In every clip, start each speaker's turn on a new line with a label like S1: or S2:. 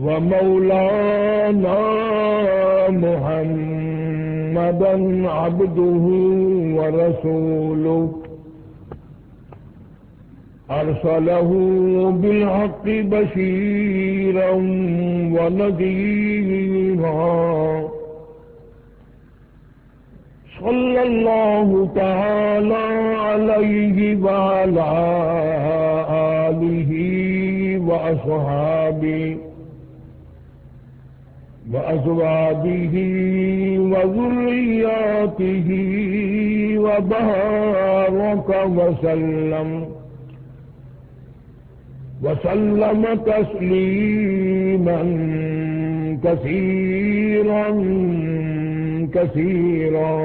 S1: ومولانا محمدا عبده ورسوله أرسله بالحق بشيرا ونذيرا صلى الله تعالى عليه وعلى آله وأزواجه وذرياته وبارك وسلم تسليما كثيرا كثيرا.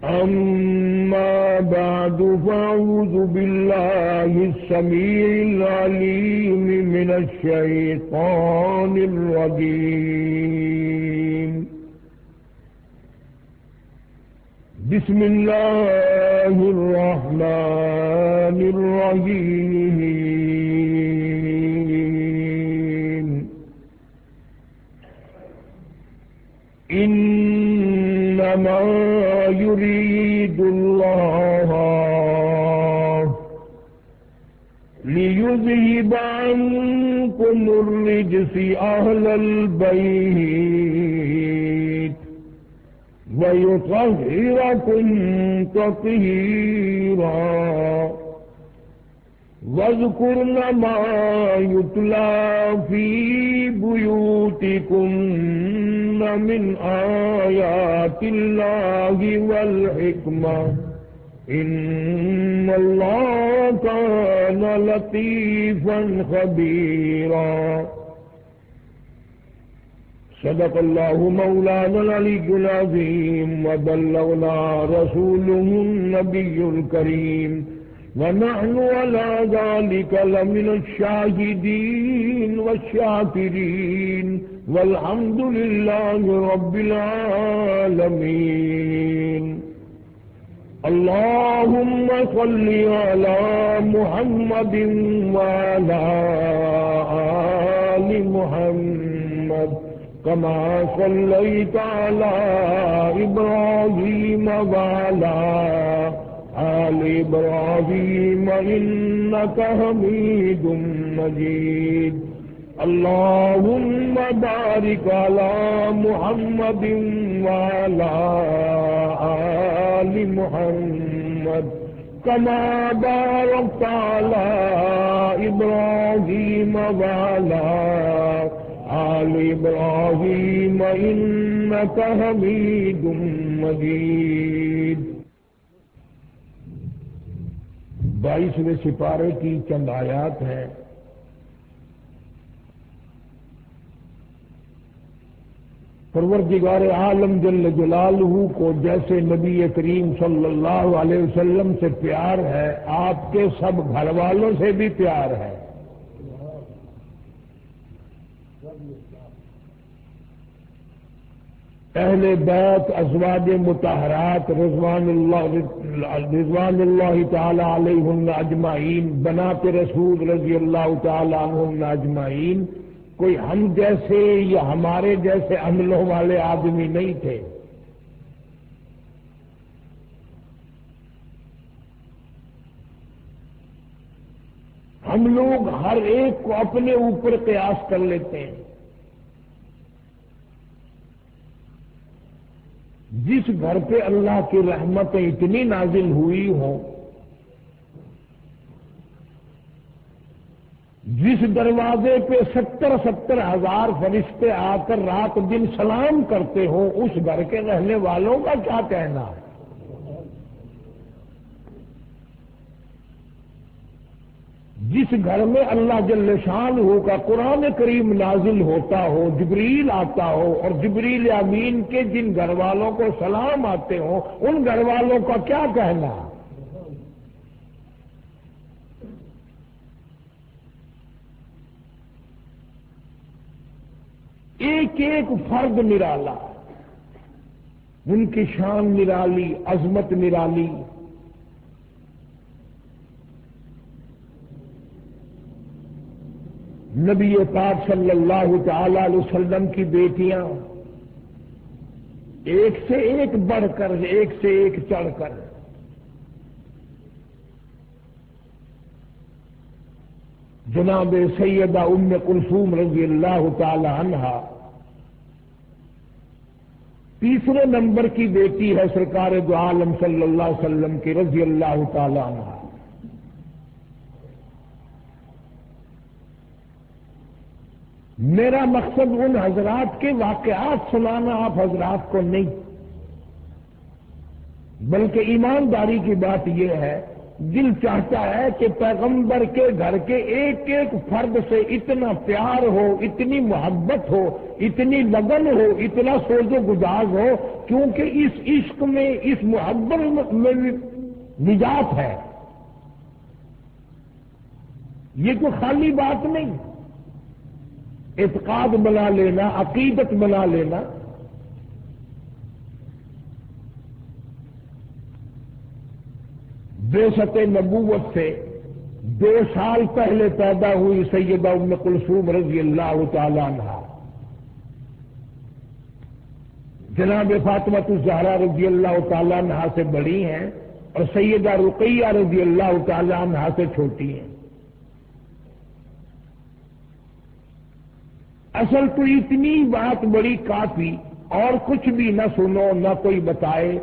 S1: أما بعد فأعوذ بالله السميع العليم من الشيطان الرجيم. بسم الله الرحمن الرحيم. إنما يريد الله ليذهب عنكم الرجس أهل البيت ويطهركم تطهيرا. واذكرن ما يتلى في بيوتكن من آيات الله والحكمة إن الله كان لطيفا خبيرا. صدق الله مولانا العلي العظيم وبلغنا رسوله النبي الكريم ونحن على ذلك لمن الشاهدين والشاكرين والحمد لله رب العالمين. اللهم صل على محمد وعلى آل محمد كما صليت على إبراهيم وعلى آل إبراهيم إنك حميد مجيد. اللهم بارك على محمد وعلى آل محمد كما باركت على إبراهيم وعلى آل إبراهيم إنك حميد مجيد. 22ویں سپارے کی چند آیات ہیں. پروردگار عالم جل جلالہ کو جیسے نبی کریم صلی اللہ علیہ وسلم سے پیار ہے، آپ کے سب گھر والوں سے بھی پیار ہے. اہل بیت ازواج مطہرات رضوان اللہ تعالی علیہن اجمعین، بنات رسول رضی اللہ تعالی عنہن اجمعین، کوئی ہم جیسے یا ہمارے جیسے عملوں والے آدمی نہیں تھے. ہم لوگ ہر ایک کو اپنے اوپر قیاس کر لیتے ہیں. جس گھر پہ اللہ کی رحمتیں اتنی نازل ہوئی ہوں، جس دروازے پہ 70 ہزار فرشتے آ کر رات دن سلام کرتے ہوں، اس گھر کے رہنے والوں کا کیا کہنا ہے؟ جس گھر میں اللہ جل شانہ کا قرآن کریم نازل ہوتا ہو، جبریل آتا ہو، اور جبریل امین کے جن گھر والوں کو سلام آتے ہوں، ان گھر والوں کا کیا کہنا؟ ایک ایک فرد نرالا. ان کی شان نرالی، عظمت نرالی. نبی پاک صلی اللہ تعالی علیہ وسلم کی بیٹیاں ایک سے ایک بڑھ کر، ایک سے ایک چڑھ کر. جناب سیدہ ام کلثوم رضی اللہ تعالی عنہا تیسرے نمبر کی بیٹی ہے سرکار دو عالم صلی اللہ علیہ وسلم کی رضی اللہ تعالی عنہا. میرا مقصد ان حضرات کے واقعات سنانا آپ حضرات کو نہیں، بلکہ ایمانداری کی بات یہ ہے، دل چاہتا ہے کہ پیغمبر کے گھر کے ایک ایک فرد سے اتنا پیار ہو، اتنی محبت ہو، اتنی لگن ہو، اتنا سوز و گداز ہو، کیونکہ اس عشق میں، اس محبت میں نجات ہے. یہ کوئی خالی بات نہیں. اعتقاد بنا لینا، عقیدت بنا لینا. بعثت نبوت سے 2 سال پہلے پیدا ہوئی سیدہ ام کلثوم رضی اللہ تعالی عنہا جناب فاطمہ الزہرا رضی اللہ تعالی عنہا سے بڑی ہیں اور سیدہ رقیہ رضی اللہ تعالی عنہا سے چھوٹی ہیں. اصل تو اتنی بات بڑی کافی، اور کچھ بھی نہ سنو، نہ کوئی بتائے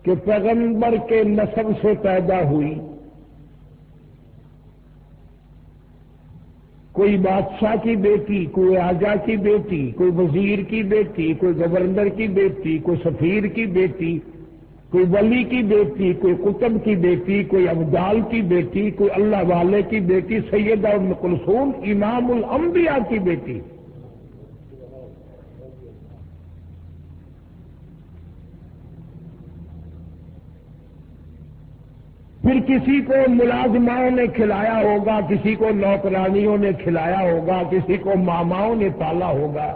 S1: کہ پیغمبر کے نسب سے پیدا ہوئی. کوئی بادشاہ کی بیٹی، کوئی راجا کی بیٹی، کوئی وزیر کی بیٹی، کوئی گورنر کی بیٹی، کوئی سفیر کی بیٹی، کوئی ولی کی بیٹی، کوئی قطب کی بیٹی، کوئی ابدال کی بیٹی، کوئی اللہ والے کی بیٹی. سیدہ ام کلثوم امام الانبیاء کی بیٹی. پھر کسی کو ملازماؤں نے کھلایا ہوگا، کسی کو نوکرانیوں نے کھلایا ہوگا، کسی کو ماماؤں نے پالا ہوگا،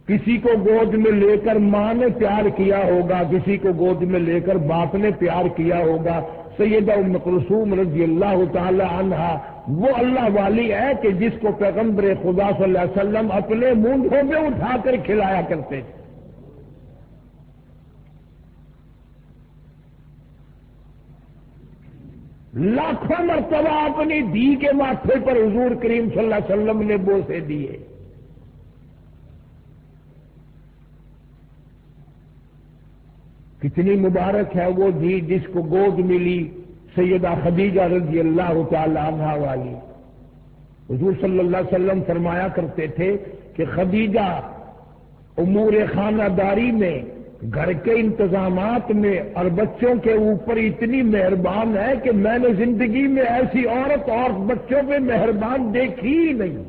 S1: کسی کو گود میں لے کر ماں نے پیار کیا ہوگا، کسی کو گود میں لے کر باپ نے پیار کیا ہوگا. سیدہ ام کلثوم رضی اللہ تعالی عنہا وہ اللہ والی ہے کہ جس کو پیغمبر خدا صلی اللہ علیہ وسلم اپنے مونڈھوں میں اٹھا کر کھلایا کرتے تھے. لاکھوں مرتبہ اپنی دھی کے ماتھے پر حضور کریم صلی اللہ علیہ وسلم نے بوسے دیے. کتنی مبارک ہے وہ دھی جس کو گود ملی سیدہ خدیجہ رضی اللہ تعالی عنہا والی. حضور صلی اللہ علیہ وسلم فرمایا کرتے تھے کہ خدیجہ امور خانہ داری میں، گھر کے انتظامات میں اور بچوں کے اوپر اتنی مہربان ہے کہ میں نے زندگی میں ایسی عورت اور بچوں پہ مہربان دیکھی ہی نہیں.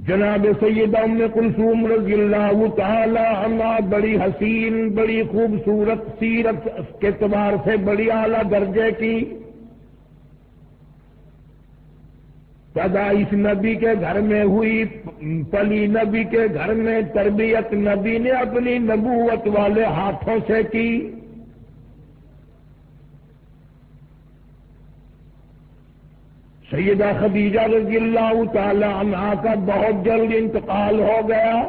S1: جناب سیدہ ام کلثوم رضی اللہ تعالی عنہا بڑی حسین، بڑی خوبصورت، سیرت کے اعتبار سے بڑی اعلیٰ درجے کی. پیدائش نبی کے گھر میں ہوئی، پلی نبی کے گھر میں، تربیت نبی نے اپنی نبوت والے ہاتھوں سے کی. سیدہ خدیجہ رضی اللہ تعالی عنہا کا بہت جلد انتقال ہو گیا.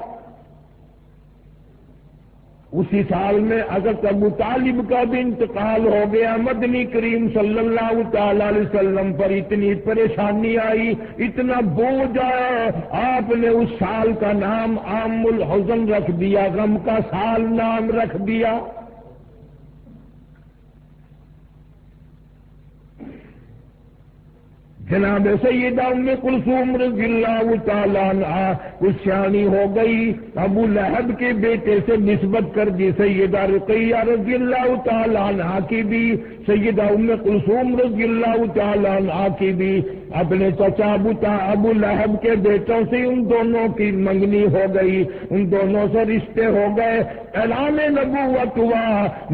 S1: اسی سال میں حضرت ابو طالب کا بھی انتقال ہو گیا. مدنی کریم صلی اللہ تعالی علیہ وسلم پر اتنی پریشانی آئی، اتنا بوجھ آیا، آپ نے اس سال کا نام عام الحزن رکھ دیا، غم کا سال نام رکھ دیا. جناب سیدہ ام کلثوم رضی اللہ تعالی عنہا کچھ سیانی ہو گئی، ابو لہب کے بیٹے سے نسبت کر دی. سیدہ رقیہ رضی اللہ تعالی عنہا کی بھی، سیدہ ام کلثوم رضی اللہ تعالی عنہا کی بھی. اپنے چچا ابو لہب کے بیٹوں سے ان دونوں کی منگنی ہو گئی، ان دونوں سے رشتے ہو گئے، اعلان نبوت ہوا۔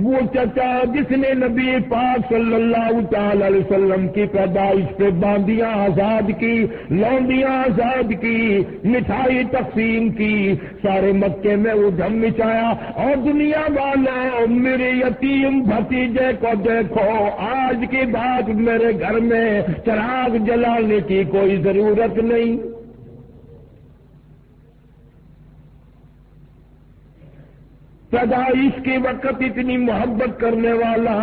S1: وہ چچا جس نے نبی پاک صلی اللہ تعالی علیہ وسلم کی پیدائش پہ باندیاں آزاد کی، لونڈیاں آزاد کی، مٹھائی تقسیم کی، سارے مکے میں ادھم مچایا، اور دنیا والوں میرے یتیم بھتیجے کو دیکھو، آج کے بعد میرے گھر میں چراغ جلانے کی کوئی ضرورت نہیں۔ پیدائش کے وقت اتنی محبت کرنے والا،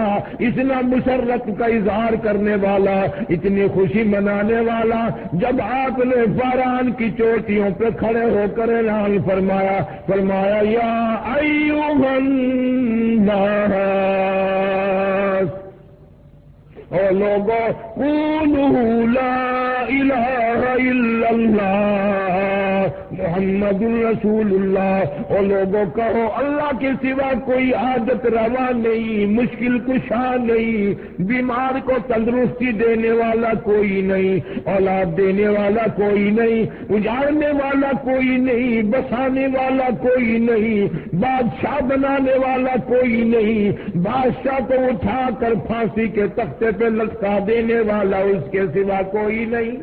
S1: اتنا مسرت کا اظہار کرنے والا، اتنی خوشی منانے والا، جب آپ نے فاران کی چوٹیوں پہ کھڑے ہو کر اعلان فرمایا یا ایھا الناس، او لوگوں قولوا لا الہ الا اللہ محمد الرسول اللہ، او لوگوں کہو اللہ کے سوا کوئی عادت روا نہیں، مشکل کشا نہیں، بیمار کو تندرستی دینے والا کوئی نہیں، اولاد دینے والا کوئی نہیں، اجاڑنے والا کوئی نہیں، بسانے والا کوئی نہیں، بادشاہ بنانے والا کوئی نہیں، بادشاہ کو اٹھا کر پھانسی کے تختے پہ لٹکا دینے والا اس کے سوا کوئی نہیں۔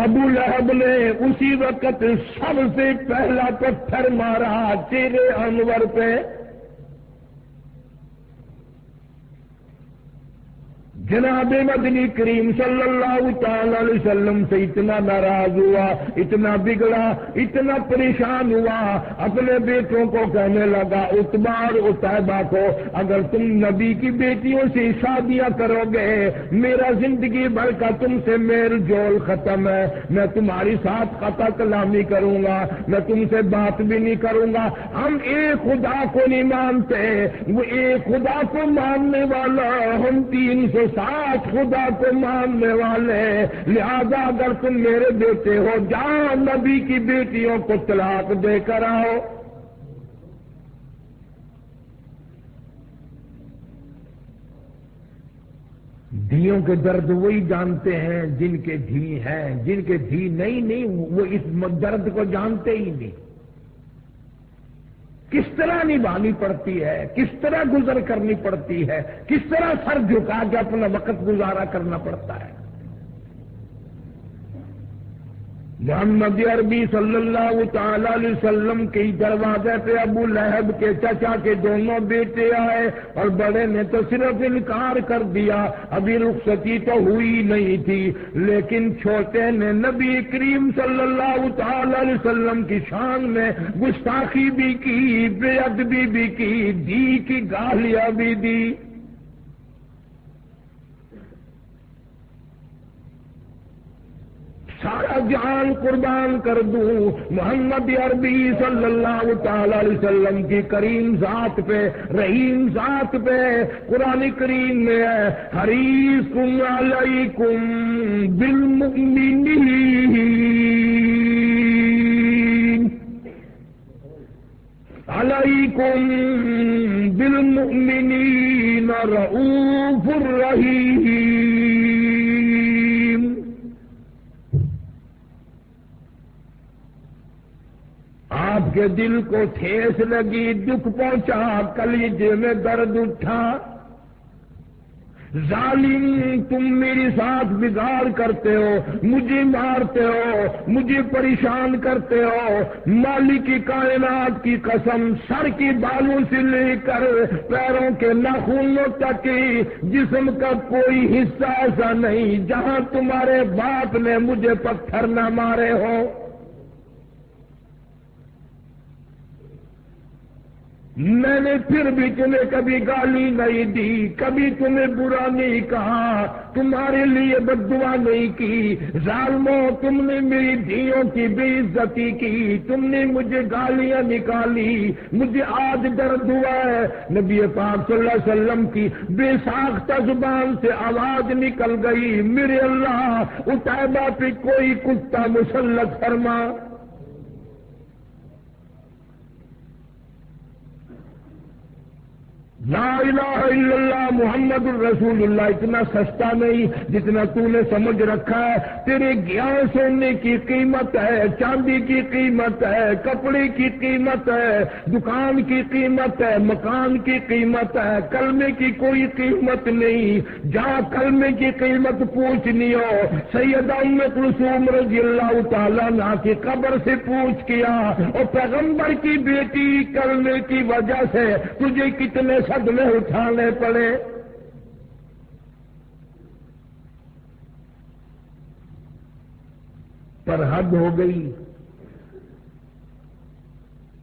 S1: ابو لہب نے اسی وقت سب سے پہلا پتھر مارا چہرے انور پہ۔ جناب مدنی کریم صلی اللہ تعالی علیہ وسلم سے اتنا ناراض ہوا، اتنا بگڑا، اتنا پریشان ہوا، اپنے بیٹوں کو کہنے لگا، عتبہ اور عتیبہ کو، اگر تم نبی کی بیٹیوں سے شادیاں کرو گے، میرا زندگی بھر کا تم سے میل جول ختم ہے، میں تمہاری ساتھ قطع کلامی کروں گا، میں تم سے بات بھی نہیں کروں گا، ہم ایک خدا کو نہیں مانتے، وہ ایک خدا کو ماننے والا، ہم 360 خدا کو ماننے والے، لہذا اگر تم میرے بیٹے ہو، جاؤ نبی کی بیٹیوں کو طلاق دے کر آؤ۔ دھیوں کے درد وہی جانتے ہیں جن کے دھی ہیں، جن کے دھی نہیں وہ اس درد کو جانتے ہی نہیں۔ کس طرح نبھانی پڑتی ہے، کس طرح گزر کرنی پڑتی ہے، کس طرح سر جھکا کے اپنا وقت گزارا کرنا پڑتا ہے۔ محمد عربی صلی اللہ تعالی علیہ وسلم کے دروازے پہ ابو لہب کے چچا کے دونوں بیٹے آئے، اور بڑے نے تو صرف انکار کر دیا، ابھی رخصتی تو ہوئی نہیں تھی، لیکن چھوٹے نے نبی کریم صلی اللہ تعالی علیہ وسلم کی شان میں گستاخی بھی کی، بے ادبی بھی کی، دی کی گالیاں بھی دی۔ سارا جان قربان کر دوں محمد عربی صلی اللہ تعالی علیہ وسلم کی کریم ذات پہ، رحیم ذات پہ۔ قرآن کریم میں ہے، حریص علیکم بالمؤمنین علیکم بالمؤمنین رؤوف رحیم۔ آپ کے دل کو ٹھیس لگی، دکھ پہنچا، کلیجے میں درد اٹھا، ظالم تم میرے ساتھ بگاڑ کرتے ہو، مجھے مارتے ہو، مجھے پریشان کرتے ہو، مالک کی کائنات کی قسم، سر کی بالوں سے لے کر پیروں کے ناخنوں تک جسم کا کوئی حصہ ایسا نہیں جہاں تمہارے باپ نے مجھے پتھر نہ مارے ہو۔ میں نے پھر بھی تمہیں کبھی گالی نہیں دی، کبھی تمہیں برا نہیں کہا، تمہارے لیے بد دعا نہیں کی۔ ظالموں، تم نے میری دھیوں کی بے عزتی کی، تم نے مجھے گالیاں نکالی، مجھے آج درد ہوا ہے۔ نبی پاک صلی اللہ علیہ وسلم کی بے ساختہ زبان سے آواز نکل گئی، میرے اللہ، عتیبہ پہ کوئی کتا مسلط فرما۔ لا الہ الا اللہ محمد الرسول اللہ اتنا سستا نہیں جتنا تو نے سمجھ رکھا ہے. تیرے گیان سونے کی قیمت ہے، چاندی کی قیمت ہے، کپڑے کی قیمت ہے، دکان کی قیمت ہے، مکان کی قیمت ہے، کلمے کی کوئی قیمت نہیں. جہاں کلمے کی قیمت پوچھنی ہو سیدہ ام کلثوم رضی اللہ تعالیٰ عنہا کی قبر سے پوچھ کیا، اور پیغمبر کی بیٹی کلمے کی وجہ سے تجھے کتنے صدمے اٹھانے پڑے. پر حد ہو گئی.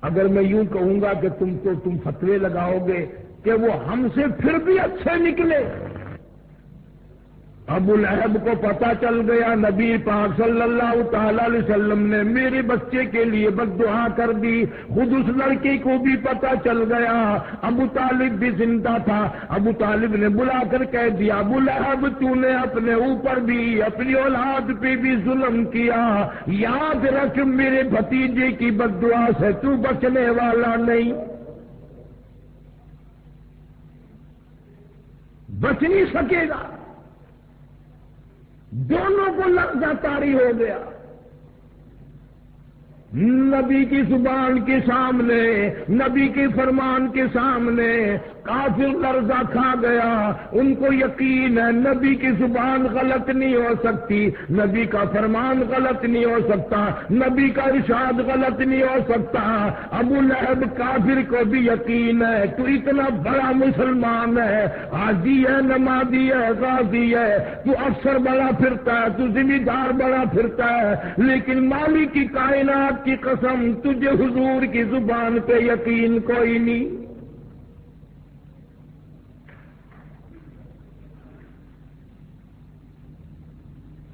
S1: اگر میں یوں کہوں گا کہ تم فتوے لگاؤ گے کہ وہ ہم سے پھر بھی اچھے نکلے. ابو لہب کو پتا چل گیا نبی پاک صلی اللہ تعالی علیہ وسلم نے میرے بچے کے لیے بد دعا کر دی. خود اس لڑکی کو بھی پتا چل گیا. ابو طالب بھی زندہ تھا. ابو طالب نے بلا کر کہہ دیا ابو لہب تو نے اپنے اوپر بھی اپنی اولاد پہ بھی ظلم کیا. یاد رکھ میرے بھتیجے کی بد دعا سے تو بچنے والا نہیں، بچ نہیں سکے گا. دونوں کو لفظ طاری ہو گیا. نبی کی زبان کے سامنے، نبی کے فرمان کے سامنے کافر لرزہ کھا گیا. ان کو یقین ہے نبی کی زبان غلط نہیں ہو سکتی، نبی کا فرمان غلط نہیں ہو سکتا، نبی کا ارشاد غلط نہیں ہو سکتا. ابو لہب کافر کو بھی یقین ہے تو اتنا بڑا مسلمان ہے، حاجی ہے، نمازی ہے، غازی ہے، تو افسر بڑا پھرتا ہے، تو ذمہ دار بڑا پھرتا ہے، لیکن مالک کی کائنات کی قسم تجھے حضور کی زبان پہ یقین کوئی نہیں.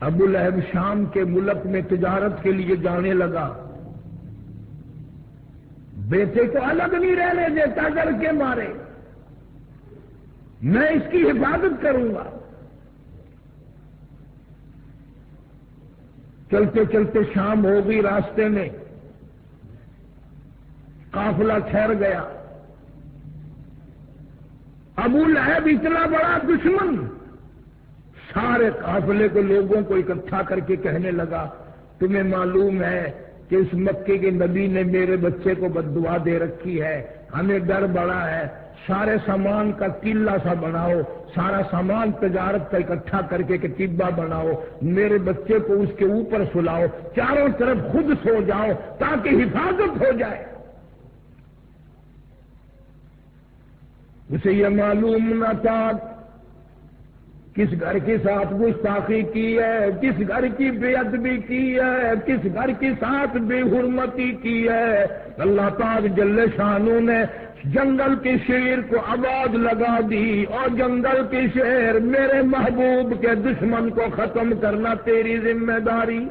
S1: ابو لہب شام کے ملک میں تجارت کے لیے جانے لگا. بیٹے کو الگ نہیں رہنے دیتا ڈر کے مارے، میں اس کی حفاظت کروں گا. چلتے چلتے شام ہو گئی، راستے میں قافلہ ٹھہر گیا. ابو لہب اتنا بڑا دشمن سارے قافلے کو لوگوں کو اکٹھا کر کے کہنے لگا تمہیں معلوم ہے کہ اس مکے کے نبی نے میرے بچے کو بد دعا دے رکھی ہے، ہمیں ڈر بڑا ہے، سارے سامان کا قلعہ سا بناؤ، سارا سامان تجارت کا اکٹھا کر کے کتیبہ بناؤ، میرے بچے کو اس کے اوپر سلاؤ، چاروں طرف خود سو جاؤ تاکہ حفاظت ہو جائے. اسے یہ معلوم نہ تھا کس گھر کے ساتھ گستاخی کی ہے، کس گھر کی بے ادبی کی ہے، کس گھر کے ساتھ بے حرمتی کی ہے. اللہ پاک جل شانو نے جنگل کے شیر کو آواز لگا دی، اور جنگل کے شیر میرے محبوب کے دشمن کو ختم کرنا تیری ذمہ داری.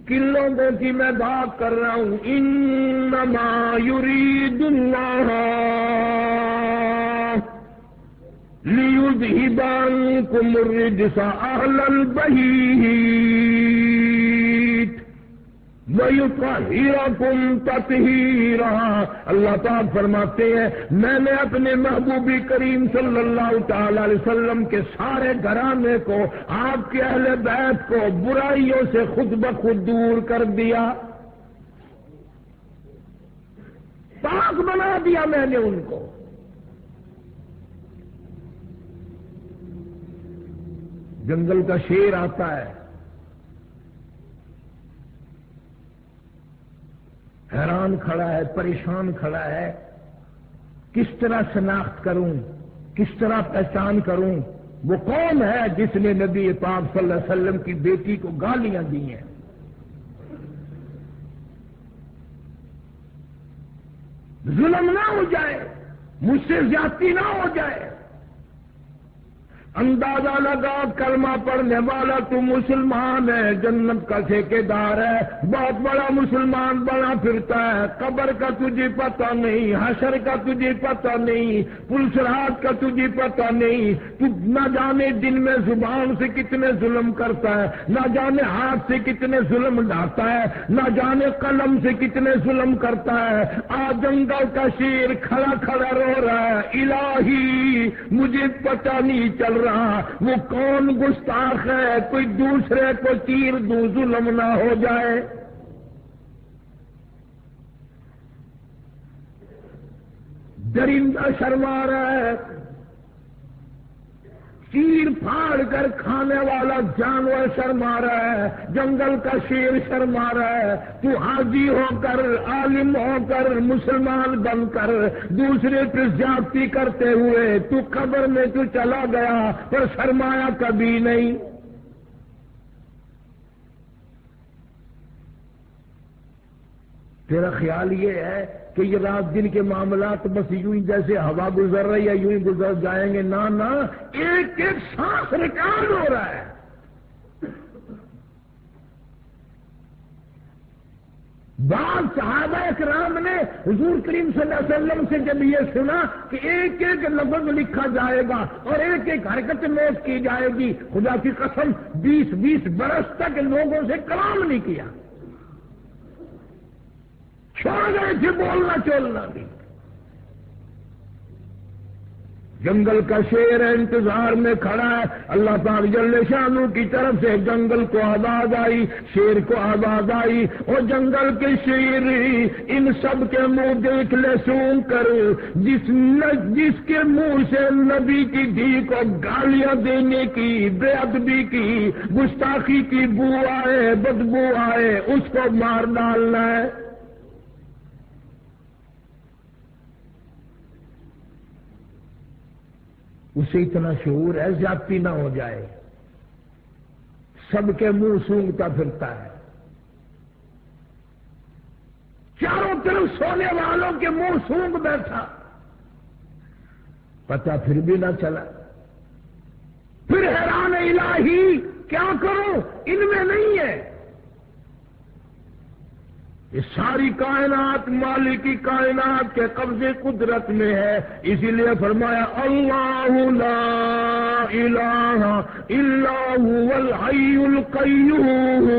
S1: کن لوگوں کی میں بات کر رہا ہوں؟ انما یرید اللہ لیذہب عنکم الرجس اہل البیت وَيُطَهِّرَكُمْ تَطْهِيرًا. اللہ تعالیٰ فرماتے ہیں میں نے اپنے محبوبی کریم صلی اللہ تعالی علیہ وسلم کے سارے گھرانے کو، آپ کے اہل بیت کو برائیوں سے خود بخود دور کر دیا، پاک بنا دیا میں نے ان کو. جنگل کا شیر آتا ہے، حیران کھڑا ہے، پریشان کھڑا ہے، کس طرح شناخت کروں، کس طرح پہچان کروں وہ کون ہے جس نے نبی پاک صلی اللہ علیہ وسلم کی بیٹی کو گالیاں دی ہیں. ظلم نہ ہو جائے، مجھ سے زیادتی نہ ہو جائے، اندازہ لگا کلمہ پڑھنے والا تو مسلمان ہے، جنت کا ٹھیکیدار ہے، بہت بڑا مسلمان بنا پھرتا ہے، قبر کا تجھے پتہ نہیں، حشر کا تجھے پتہ نہیں، پلسرات کا تجھے پتہ نہیں، تو نہ جانے دن میں زبان سے کتنے ظلم کرتا ہے، نہ جانے ہاتھ سے کتنے ظلم ڈھاتا ہے، نہ جانے قلم سے کتنے ظلم کرتا ہے۔ آج جنگل کا شیر کھڑا کھڑا رو رہا ہے، الہی مجھے پتہ نہیں چل رہا وہ کون گستاخ ہے، کوئی دوسرے کو تیر دوں ظلم نہ ہو جائے۔ درندہ شرما رہا ہے، چیر پھاڑ کر کھانے والا جانور شرما رہا ہے، جنگل کا شیر شرما رہا ہے، تو حاجی ہو کر، عالم ہو کر، مسلمان بن کر دوسرے پر زیادتی کرتے ہوئے تو قبر میں تو چلا گیا پر شرمایا کبھی نہیں۔ تیرا خیال یہ ہے کہ یہ رات دن کے معاملات بس یوں ہی جیسے ہوا گزر رہی ہے یوں ہی گزر جائیں گے؟ نہ نہ، ایک ایک سانس ریکارڈ ہو رہا ہے۔ بعض صحابہ اکرام نے حضور کریم صلی اللہ علیہ وسلم سے جب یہ سنا کہ ایک ایک لفظ لکھا جائے گا اور ایک ایک حرکت نوٹ کی جائے گی، خدا کی قسم 20 برس تک لوگوں سے کلام نہیں کیا، چھوڑ گئے تھے بولنا چولنا بھی۔ جنگل کا شیر انتظار میں کھڑا ہے، اللہ پاک جل شانہ کی طرف سے جنگل کو آواز آئی، شیر کو آواز آئی، اور جنگل کے شیر ان سب کے منہ دیکھ لے سون کر، جس کے منہ سے نبی کی دھی کو گالیاں دینے کی، بے ادبی کی، گستاخی کی بو آئے، بدبو آئے، اس کو مار ڈالنا ہے۔ اسے اتنا شعور ہے زیادتی نہ ہو جائے، سب کے منہ سونگتا پھرتا ہے، چاروں طرف سونے والوں کے منہ سونگ بیٹھا، پتہ پھر بھی نہ چلا، پھر حیران الہی کیا کروں، ان میں نہیں ہے۔ یہ ساری کائنات مالک کی کائنات کے قبضے قدرت میں ہے، اسی لیے فرمایا اللہ لا الہ الا هو الحی القیوم۔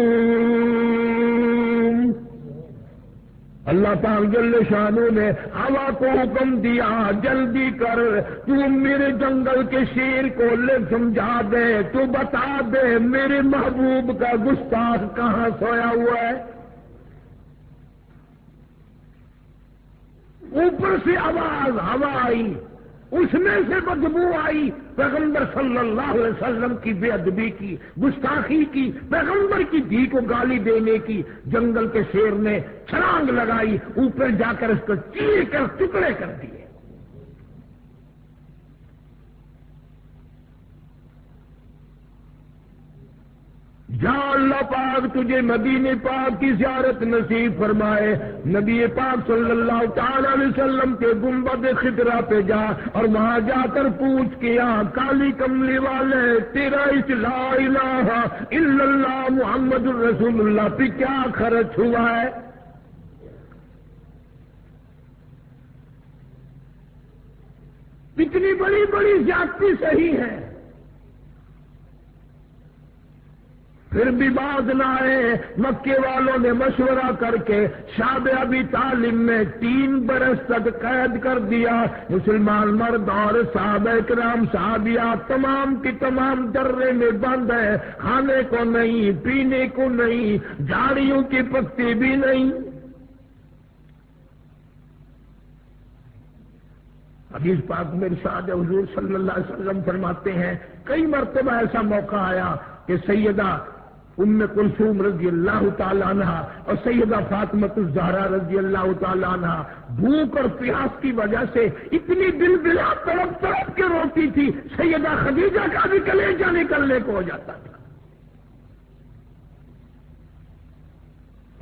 S1: اللہ پاک جل شانہ نے ہوا کو حکم دیا، جلدی کر تو میرے جنگل کے شیر کو لے سمجھا دے، تو بتا دے میرے محبوب کا گستاخ کہاں سویا ہوا ہے۔ اوپر سے آواز ہوا آئی، اس میں سے بدبو آئی، پیغمبر صلی اللہ علیہ وسلم کی بے ادبی کی، گستاخی کی، پیغمبر کی دھی کو گالی دینے کی۔ جنگل کے شیر نے چھلانگ لگائی، اوپر جا کر اس کو چیر کر ٹکڑے کر دیے۔ جا اللہ پاک تجھے مدینے پاک کی زیارت نصیب فرمائے، نبی پاک صلی اللہ تعالی علیہ وسلم کے گنبد خضرا پہ جا اور وہاں جا کر پوچھ کیا کالی کملی والے تیرا اس لا الہ الا اللہ محمد الرسول اللہ پہ کیا خرچ ہوا ہے؟ اتنی بڑی بڑی زیادتی صحیح ہے، پھر بھی باز نہ آئے۔ مکے والوں نے مشورہ کر کے شعب ابی طالب میں 3 برس تک قید کر دیا۔ مسلمان مرد اور صحابہ کرام صحابیات تمام کی تمام درے میں بند ہے، کھانے کو نہیں، پینے کو نہیں، جھاڑیوں کی پتی بھی نہیں۔ حدیث پاک میں ارشاد حضور صلی اللہ علیہ وسلم فرماتے ہیں کئی مرتبہ ایسا موقع آیا کہ سیدہ ام کلثوم رضی اللہ تعالی عنہ اور سیدہ فاطمہ الزہرا رضی اللہ تعالی عنہ بھوک اور پیاس کی وجہ سے اتنی دل بلا تڑپ تڑپ کے روتی تھی، سیدہ خدیجہ کا بھی کلیجہ نکلنے کو ہو جاتا تھا۔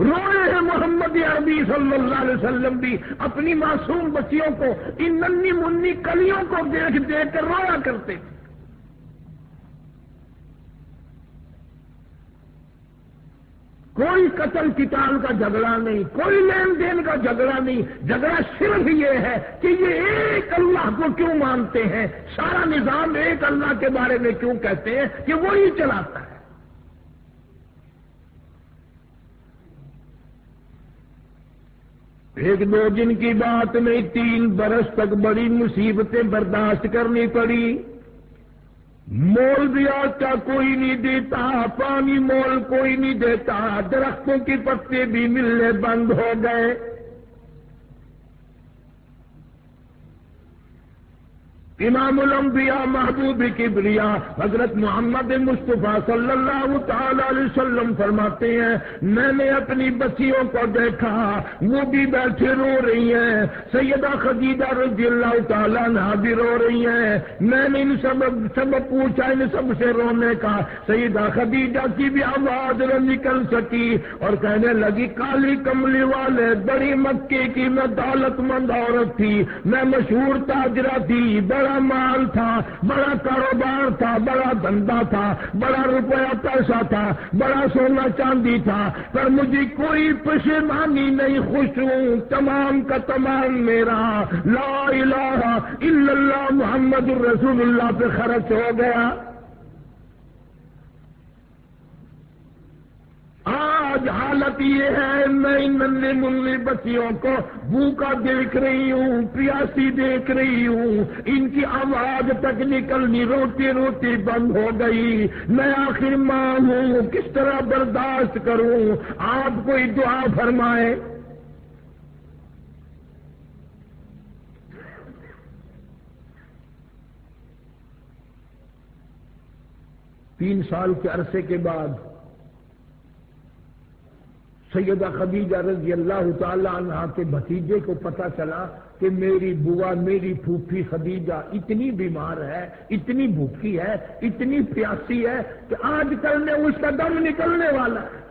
S1: روئے ہیں محمد عربی صلی اللہ علیہ وسلم بھی اپنی معصوم بچیوں کو، ان ننھی منی کلیوں کو دیکھ دیکھ کر رویا کرتے تھے۔ کوئی قتل قتال کا جھگڑا نہیں، کوئی لین دین کا جھگڑا نہیں، جھگڑا صرف یہ ہے کہ یہ ایک اللہ کو کیوں مانتے ہیں، سارا نظام ایک اللہ کے بارے میں کیوں کہتے ہیں کہ وہی چلاتا ہے۔ ایک دو دن کی بات نہیں، 3 برس تک بڑی مصیبتیں برداشت کرنی پڑی۔ مول بھی آج کا کوئی نہیں دیتا، پانی مول کوئی نہیں دیتا، درختوں کے پتے بھی ملنے بند ہو گئے۔ امام الانبیاء محبوب کبریا حضرت محمد مصطفیٰ صلی اللہ تعالی علیہ وسلم فرماتے ہیں، میں نے اپنی بچیوں کو دیکھا، وہ بھی بیٹھے رو رہی ہیں، سیدہ خدیجہ رضی اللہ تعالی عنہا بھی رو رہی ہیں۔ میں نے ان سب پوچھا، ان سب سے رونے کا، سیدہ خدیجہ کی بھی آواز نہ نکل سکی اور کہنے لگی، کالی کملی والے بڑی مکے کی میں دولت مند عورت تھی، میں مشہور تاجرہ تھی، بڑا مال تھا، بڑا کاروبار تھا، بڑا دھندا تھا، بڑا روپیہ پیسہ تھا، بڑا سونا چاندی تھا، پر مجھے کوئی پشیمانی نہیں، خوش ہوں، تمام کا تمام میرا لا الہ الا اللہ محمد الرسول اللہ پہ خرچ ہو گیا۔ آج حالت یہ ہے، میں ان ننھے منھے بچیوں کو بھوکا دیکھ رہی ہوں، پیاسی دیکھ رہی ہوں، ان کی آواز تک نکلنی روتی روتی بند ہو گئی۔ میں آخر ماں ہوں، کس طرح برداشت کروں؟ آپ کوئی دعا فرمائے۔ تین سال کے عرصے کے بعد سیدہ خدیجہ رضی اللہ تعالی عنہا کے بھتیجے کو پتہ چلا کہ میری بوا، میری پھوپھی خدیجہ اتنی بیمار ہے، اتنی بھوکی ہے، اتنی پیاسی ہے کہ آج کل میں اس کا دم نکلنے والا ہے۔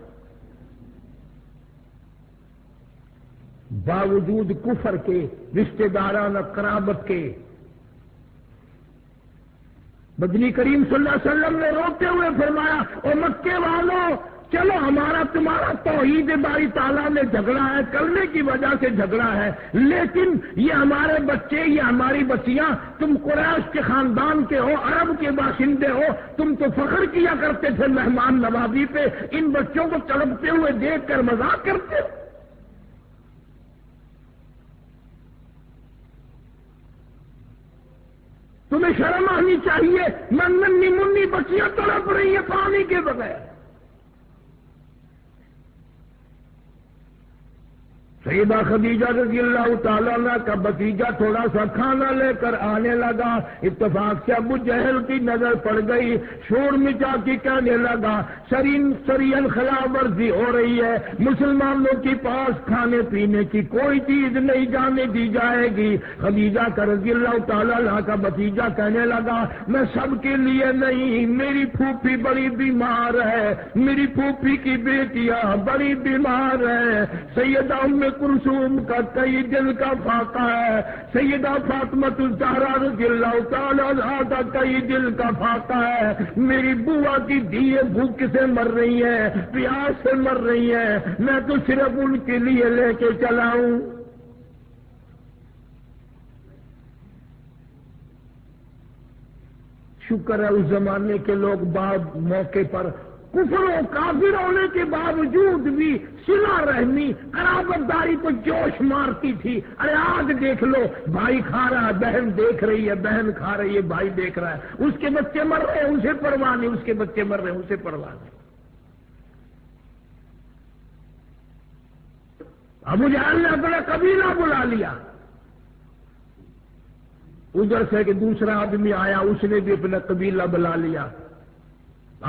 S1: باوجود کفر کے، رشتہ دارانہ قرابت کے، مدنی کریم صلی اللہ علیہ وسلم نے روتے ہوئے فرمایا، او مکے والوں، چلو ہمارا تمہارا توحید باری تعالیٰ میں جھگڑا ہے، کرنے کی وجہ سے جھگڑا ہے، لیکن یہ ہمارے بچے، یہ ہماری بچیاں، تم قریش کے خاندان کے ہو، عرب کے باشندے ہو، تم تو فخر کیا کرتے تھے مہمان نوازی پہ، ان بچوں کو تڑپتے ہوئے دیکھ کر مذاق کرتے ہو۔ تمہیں شرم آنی چاہیے، ننھی منی بچیاں تڑپ رہی ہیں پانی کے بغیر۔ سیدہ خدیجہ رضی اللہ تعالیٰ عنہ کا بھتیجا تھوڑا سا کھانا لے کر آنے لگا، اتفاق سے ابو جہل کی نظر پڑ گئی، شور مچا کے کہنے لگا، سرین خلاف ورزی ہو رہی ہے، مسلمانوں کے پاس کھانے پینے کی کوئی چیز نہیں جانے دی جائے گی۔ خدیجہ کا رضی اللہ تعالیٰ عنہ کا بھتیجا کہنے لگا، میں سب کے لیے نہیں، میری پھوپھی بڑی بیمار ہے، میری پھوپھی کی بیٹیاں بڑی بیمار ہیں، سیدہ ام کلثوم کا کئی دل کا فاقہ ہے، سیدہ فاطمہ الزہرا رضی اللہ تعالی عنہا کا کئی دل کا فاقہ ہے، میری بوا کی دھیے بھوک سے مر رہی ہیں، پیاس سے مر رہی ہیں، میں تو صرف ان کے لیے لے کے چلا ہوں۔ شکر ہے اس زمانے کے لوگ بعد موقع پر کفر و کافر ہونے کے باوجود بھی صلہ رحمی، قرابت داری کو جوش مارتی تھی۔ ارے آج دیکھ لو، بھائی کھا رہا ہے، بہن دیکھ رہی ہے، بہن کھا رہی ہے، بھائی دیکھ رہا ہے، اس کے بچے مر رہے ہیں اسے پرواہ نہیں، اس کے بچے مر رہے ہیں اسے پرواہ نہیں۔ ابو جہل نے اپنا قبیلہ بلا لیا، ادھر سے کہ دوسرا آدمی آیا، اس نے بھی اپنا قبیلہ بلا لیا۔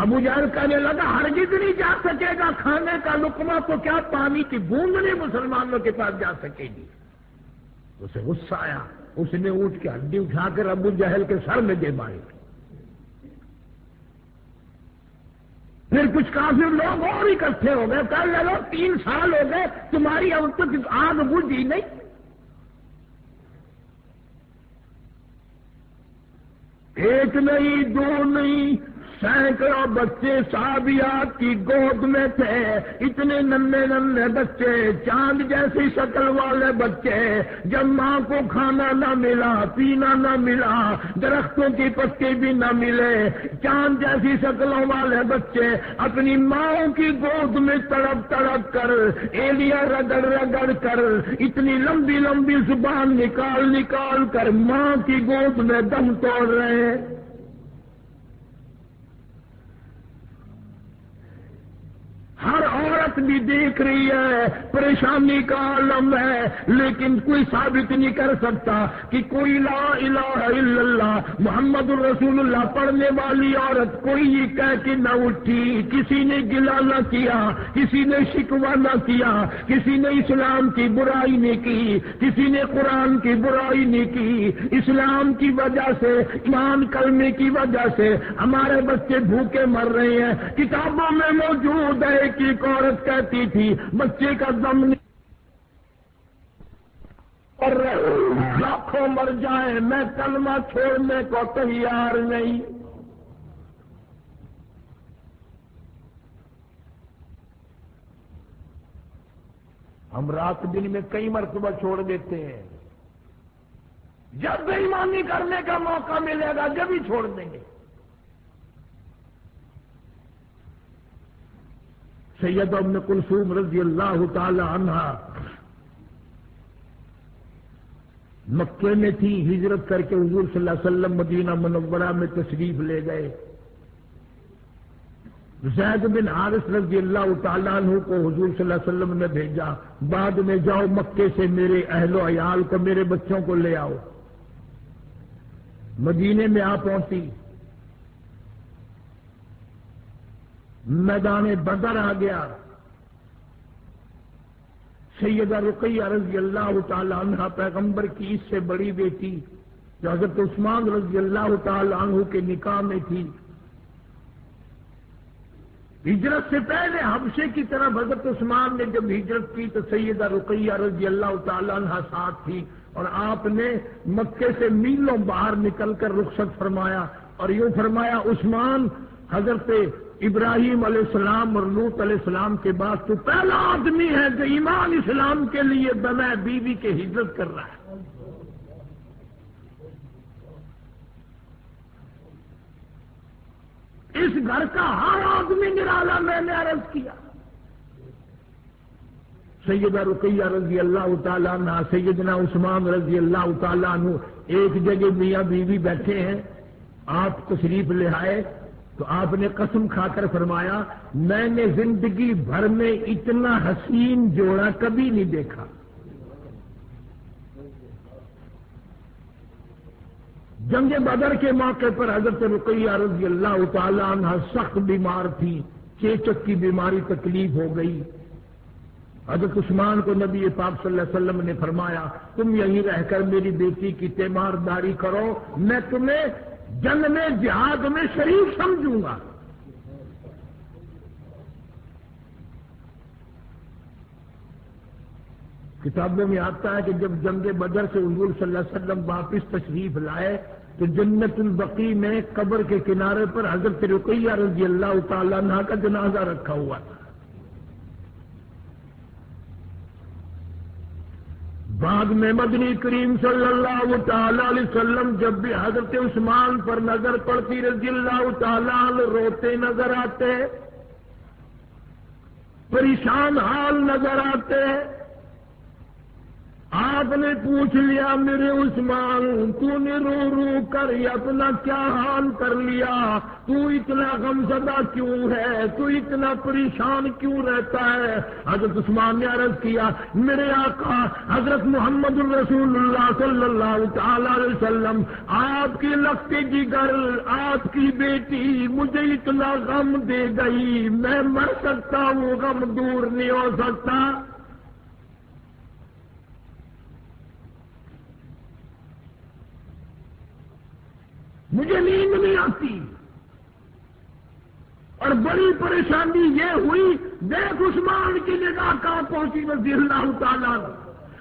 S1: ابو جہل کہنے لگا، ہرگز نہیں جا سکے گا، کھانے کا لقمہ تو کیا پانی کی بوند نہیں مسلمانوں کے پاس جا سکے گی۔ اسے غصہ آیا، اس نے اونٹ کی ہڈی اٹھا کر ابو جہل کے سر میں دے ماری۔ پھر کچھ کافر لوگ اور اکٹھے ہو گئے، کہنے لگا 3 سال ہو گئے تمہاری اب تک آگ بجھی نہیں۔ ایک نہیں، دو نہیں، سینکڑوں بچے صحابیات کی گود میں تھے، اتنے ننھے ننھے بچے، چاند جیسی شکل والے بچے، جب ماں کو کھانا نہ ملا، پینا نہ ملا، درختوں کی پتی بھی نہ ملے، چاند جیسی شکلوں والے بچے اپنی ماں کی گود میں تڑپ تڑپ کر، ایلیاں رگڑ رگڑ کر، اتنی لمبی لمبی زبان نکال نکال کر ماں کی گود میں دم توڑ رہے ہیں۔ ہر عورت بھی دیکھ رہی ہے، پریشانی کا عالم ہے، لیکن کوئی ثابت نہیں کر سکتا کہ کوئی لا الہ الا اللہ محمد الرسول اللہ پڑھنے والی عورت کوئی یہ کہہ کے نہ اٹھی، کسی نے گلہ نہ کیا، کسی نے شکوہ نہ کیا، کسی نے اسلام کی برائی نہیں کی، کسی نے قرآن کی برائی نہیں کی۔ اسلام کی وجہ سے، ایمان کلمے کی وجہ سے ہمارے بچے بھوکے مر رہے ہیں۔ کتابوں میں موجود ہے کہ ایک عورت کہتی تھی بچے کا دم نہیں کر رہے، لاکھوں مر جائیں میں کلمہ چھوڑنے کو تیار نہیں۔ ہم رات دن میں کئی مرتبہ چھوڑ دیتے ہیں، جب بے ایمانی کرنے کا موقع ملے گا جب ہی چھوڑ دیں گے۔ سیدہ ام کلثوم رضی اللہ تعالی عنہا مکے میں تھی، ہجرت کر کے حضور صلی اللہ علیہ وسلم مدینہ منورہ میں تشریف لے گئے۔ زید بن حارث رضی اللہ تعالیٰ عنہ کو حضور صلی اللہ علیہ وسلم نے بھیجا، بعد میں جاؤ مکے سے میرے اہل و عیال کو، میرے بچوں کو لے آؤ۔ مدینے میں آ پہنچی، میدان بدر آ گیا۔ سیدہ رقیہ رضی اللہ تعالی عنہ پیغمبر کی اس سے بڑی بیٹی جو حضرت عثمان رضی اللہ تعالی عنہ کے نکاح میں تھی، ہجرت سے پہلے حبشے کی طرف حضرت عثمان نے جب ہجرت کی تو سیدہ رقیہ رضی اللہ تعالی عنہ ساتھ تھی، اور آپ نے مکے سے میلوں باہر نکل کر رخصت فرمایا اور یوں فرمایا، عثمان حضرت ابراہیم علیہ السلام اور لوط علیہ السلام کے بعد تو پہلا آدمی ہے جو ایمان اسلام کے لیے بغیر بیوی کے ہجرت کر رہا ہے۔ اس گھر کا ہر آدمی نرالا میں نے عرض کیا۔ سیدہ رقیہ رضی اللہ تعالیٰ عنہ، سیدنا عثمان رضی اللہ تعالیٰ عنہ ایک جگہ میاں بیوی بیٹھے ہیں، آپ تشریف لے آئے تو آپ نے قسم کھا کر فرمایا، میں نے زندگی بھر میں اتنا حسین جوڑا کبھی نہیں دیکھا۔ جنگ بدر کے موقع پر حضرت رقیہ رضی اللہ تعالی عنہ سخت بیمار تھی، چیچک کی بیماری تکلیف ہو گئی۔ حضرت عثمان کو نبی پاک صلی اللہ علیہ وسلم نے فرمایا، تم یہیں رہ کر میری بیٹی کی تیمارداری کرو، میں تمہیں جنگ میں جہاد میں شریک سمجھوں گا۔ کتابوں میں آتا ہے کہ جب جنگ بدر سے حضور صلی اللہ علیہ وسلم واپس تشریف لائے تو جنت البقیع میں قبر کے کنارے پر حضرت رقیہ رضی اللہ تعالیٰ عنہ کا جنازہ رکھا ہوا تھا۔ بعد میں مدنی کریم صلی اللہ تعالی علیہ وسلم جب بھی حضرت عثمان پر نظر پڑتی رضی اللہ تعالیٰ عنہ روتے نظر آتے، پریشان حال نظر آتے۔ آپ نے پوچھ لیا، میرے عثمان تو نے رو رو کر اپنا کیا حال کر لیا، تو اتنا غمزدہ کیوں ہے، تو اتنا پریشان کیوں رہتا ہے؟ حضرت عثمان نے عرض کیا، میرے آقا حضرت محمد الرسول اللہ صلی اللہ تعالی علیہ وسلم، آپ کی لگتے جگر، آپ کی بیٹی مجھے اتنا غم دے گئی، میں مر سکتا ہوں، غم دور نہیں ہو سکتا۔ مجھے نیند نہیں آتی، اور بڑی پریشانی یہ ہوئی، دیکھ عثمان کی نگاہ کہاں پہنچی رضی اللہ تعالیٰ عنہ۔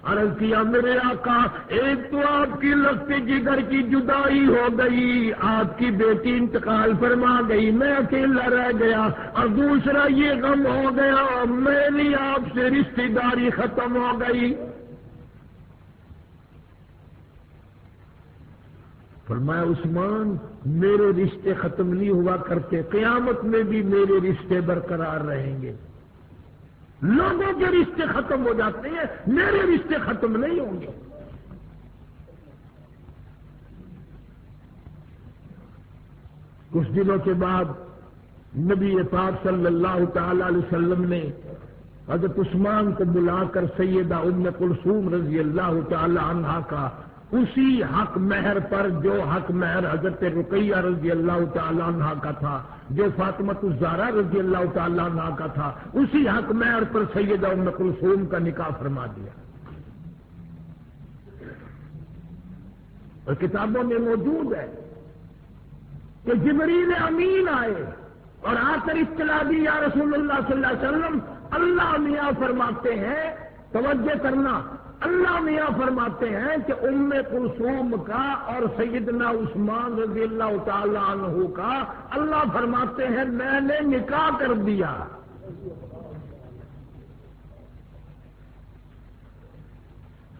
S1: عرض کیا میرے آقا ایک تو آپ کی لگتے جگر کی جدائی ہو گئی، آپ کی بیٹی انتقال فرما گئی، میں اکیلا رہ گیا، اور دوسرا یہ غم ہو گیا میری آپ سے رشتہ داری ختم ہو گئی۔ فرمایا عثمان میرے رشتے ختم نہیں ہوا کرتے، قیامت میں بھی میرے رشتے برقرار رہیں گے۔ لوگوں کے رشتے ختم ہو جاتے ہیں، میرے رشتے ختم نہیں ہوں گے۔ کچھ دنوں کے بعد نبی پاک صلی اللہ تعالی علیہ وسلم نے حضرت عثمان کو بلا کر سیدہ ام کلثوم رضی اللہ تعالی عنہا کا اسی حق مہر پر جو حق مہر حضرت رقیہ رضی اللہ تعالی عنہا کا تھا، جو فاطمہ الزہرا رضی اللہ تعالی عنہا کا تھا، اسی حق مہر پر سیدہ ام کلثوم کا نکاح فرما دیا۔ اور کتابوں میں موجود ہے کہ جبریل امین آئے اور آ کر اطلاع دی یا رسول اللہ صلی اللہ علیہ وسلم اللہ میاں فرماتے ہیں، توجہ کرنا، اللہ میاں فرماتے ہیں کہ ام کلثوم کا اور سیدنا عثمان رضی اللہ تعالی عنہ کا اللہ فرماتے ہیں میں نے نکاح کر دیا۔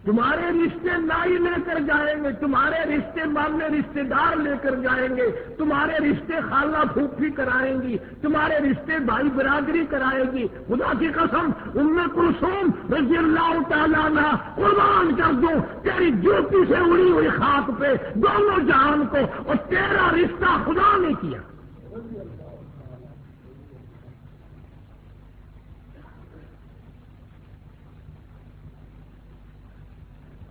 S1: تمہارے رشتے نائی لے کر جائیں گے، تمہارے رشتے ماننے رشتے دار لے کر جائیں گے، تمہارے رشتے خالہ پھوپھی کرائیں گی، تمہارے رشتے بھائی برادری کرائے گی۔ خدا کی قسم ام کلثوم رضی اللہ تعالیٰ عنہ قربان کر دوں تیری جوتی سے اڑی ہوئی خاک پہ دونوں جہان کو، اور تیرا رشتہ خدا نے کیا۔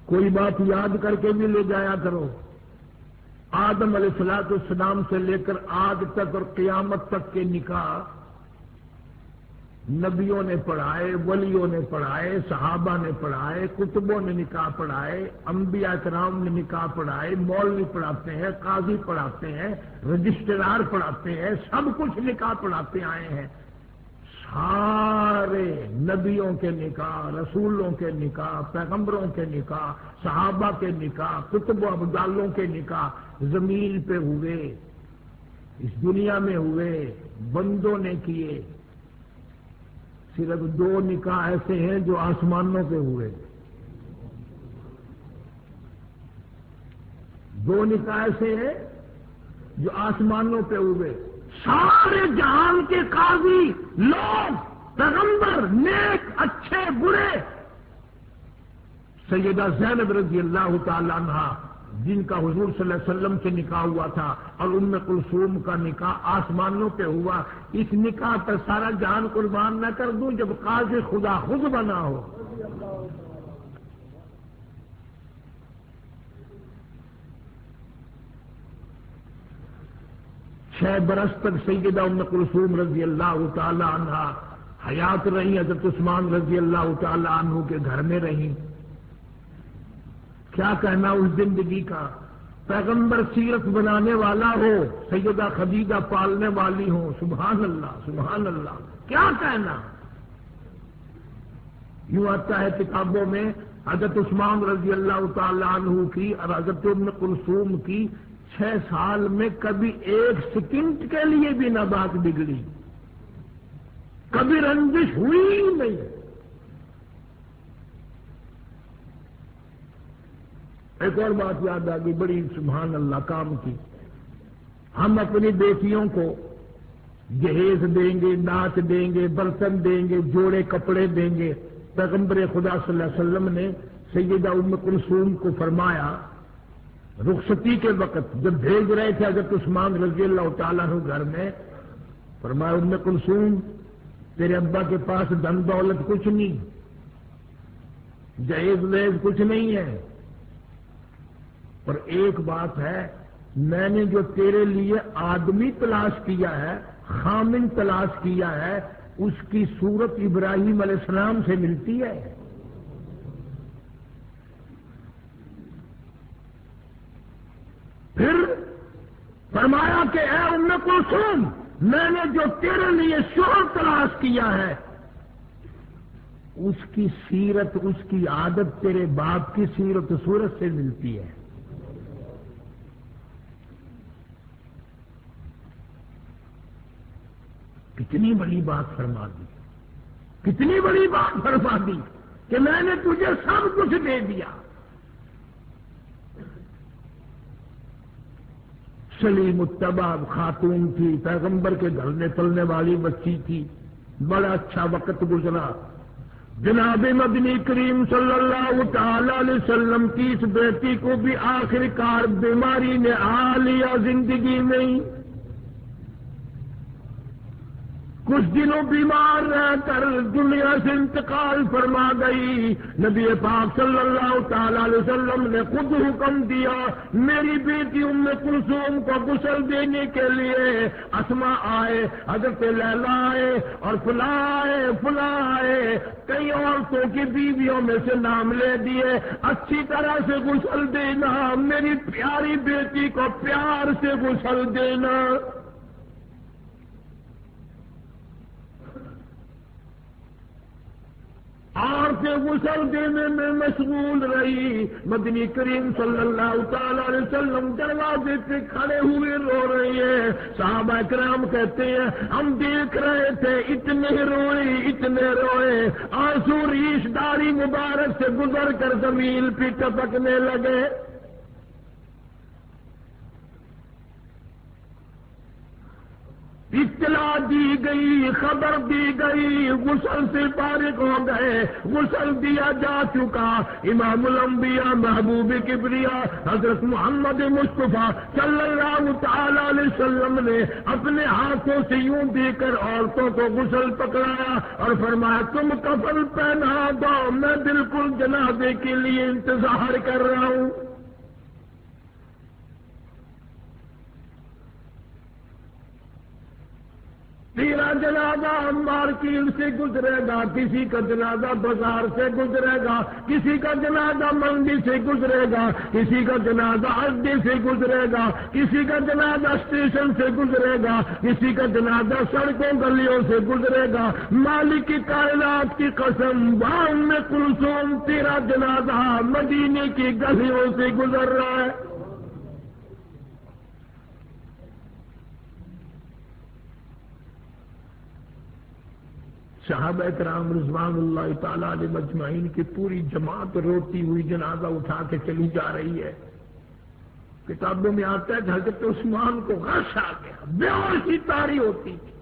S1: کوئی بات یاد کر کے بھی لے جایا کرو، آدم علیہ الصلوۃ والسلام سے لے کر آج تک اور قیامت تک کے نکاح نبیوں نے پڑھائے، ولیوں نے پڑھائے، صحابہ نے پڑھائے، کتبوں نے نکاح پڑھائے، انبیاء کرام نے نکاح پڑھائے، مولوی پڑھاتے ہیں، قاضی پڑھاتے ہیں، رجسٹرار پڑھاتے ہیں، سب کچھ نکاح پڑھاتے آئے ہیں۔ سارے نبیوں کے نکاح، رسولوں کے نکاح، پیغمبروں کے نکاح، صحابہ کے نکاح، کتب و ابدالوں کے نکاح زمین پہ ہوئے، اس دنیا میں ہوئے، بندوں نے کیے۔ صرف دو نکاح ایسے ہیں جو آسمانوں پہ ہوئے، دو نکاح ایسے ہیں جو آسمانوں پہ ہوئے۔ سارے جہان کے قاضی لوگ، پیغمبر، نیک، اچھے، برے، سیدہ زینب رضی اللہ تعالی عنہا جن کا حضور صلی اللہ علیہ وسلم سے نکاح ہوا تھا، اور ام کلثوم کا نکاح آسمانوں پہ ہوا، اس نکاح پر سارا جہان قربان نہ کر دوں جب قاضی خدا خود بنا ہو۔ چھ برس تک سیدہ ام کلثوم رضی اللہ تعالی عنہا حیات رہی، حضرت عثمان رضی اللہ تعالی عنہ کے گھر میں رہی۔ کیا کہنا اس زندگی کا، پیغمبر سیرت بنانے والا ہو، سیدہ خدیجہ پالنے والی ہو، سبحان اللہ سبحان اللہ، کیا کہنا۔ یوں آتا ہے کتابوں میں حضرت عثمان رضی اللہ تعالی عنہ کی اور حضرت ام کلثوم کی 6 سال میں کبھی ایک سیکنڈ کے لیے بھی نہ بات بگڑی، کبھی رنجش ہوئی ہی نہیں۔ ایک اور بات یاد آ گئی بڑی سبحان اللہ کام کی، ہم اپنی بیٹیوں کو جہیز دیں گے، ناچ دیں گے، برتن دیں گے، جوڑے کپڑے دیں گے۔ پیغمبر خدا صلی اللہ علیہ وسلم نے سیدہ ام کلثوم کو فرمایا رخصتی کے وقت جب بھیج رہے تھے حضرت عثمان رضی اللہ تعالیٰ عنہ گھر میں، فرمایا ام کلثوم تیرے ابا کے پاس دھن دولت کچھ نہیں، جہیز ویز کچھ نہیں ہے، پر ایک بات ہے، میں نے جو تیرے لیے آدمی تلاش کیا ہے، خامن تلاش کیا ہے، اس کی صورت ابراہیم علیہ السلام سے ملتی ہے۔ پھر فرمایا کہ اے ام کلثوم میں نے جو تیرے لیے شوہر تلاش کیا ہے اس کی سیرت، اس کی عادت تیرے باپ کی سیرت صورت سے ملتی ہے۔ کتنی بڑی بات فرما دی، کتنی بڑی بات فرما دی کہ میں نے تجھے سب کچھ دے دیا۔ سلیم الطبع خاتون تھی، پیغمبر کے گھر میں پلنے والی بچی تھی، بڑا اچھا وقت گزرا۔ جناب مدنی کریم صلی اللہ تعالی علیہ وسلم کی اس بیٹی کو بھی آخر کار بیماری نے آ لیا زندگی میں۔ کچھ دنوں بیمار رہ کر دنیا سے انتقال فرما گئی۔ نبی پاک صلی اللہ تعالی علیہ وسلم نے خود حکم دیا میری بیٹی ام کلثوم کو غسل دینے کے لیے۔ اسما آئے، حضرت لیلا آئے، اور فلاں آئے، کئی عورتوں کی بیویوں میں سے نام لے دیے۔ اچھی طرح سے غسل دینا، میری پیاری بیٹی کو پیار سے غسل دینا۔ عورتیں غسل دینے میں مشغول رہی۔ مدنی کریم صلی اللہ تعالی علیہ وسلم دروازے پہ کھڑے ہوئے رو رہے ہیں۔ صحابہ کرام کہتے ہیں ہم دیکھ رہے تھے، اتنے روئے، آنسو ریش داری مبارک سے گزر کر زمین پہ ٹپکنے لگے۔ اطلاع دی گئی، خبر دی گئی، غسل سے فارغ ہو گئے، غسل دیا جا چکا۔ امام الانبیاء محبوب کبریا حضرت محمد مصطفیٰ صلی اللہ تعالی علیہ وسلم نے اپنے ہاتھوں سے یوں دے کر عورتوں کو غسل پکڑایا اور فرمایا تم کفن پہنا دو، میں بالکل جنازے کے لیے انتظار کر رہا ہوں۔ تیرا جنازہ مارکیٹ سے گزرے گا، کسی کا جنازہ بازار سے گزرے گا، کسی کا جنازہ منڈی سے گزرے گا، کسی کا جنازہ اڈے سے گزرے گا، کسی کا جنازہ اسٹیشن سے گزرے گا، کسی کا جنازہ سڑکوں گلیوں سے گزرے گا۔ مالک کی کائنات کی قسم، ام کلثوم تیرا جنازہ مدینے کی گلیوں سے گزر رہا ہے۔ صحابہ کرام رضوان اللہ تعالی علیہ مجمعین کی پوری جماعت روتی ہوئی جنازہ اٹھا کے چلی جا رہی ہے۔ کتابوں میں آتا ہے کہ حضرت عثمان کو غش آ گیا، بے ہوشی طاری ہوتی تھی،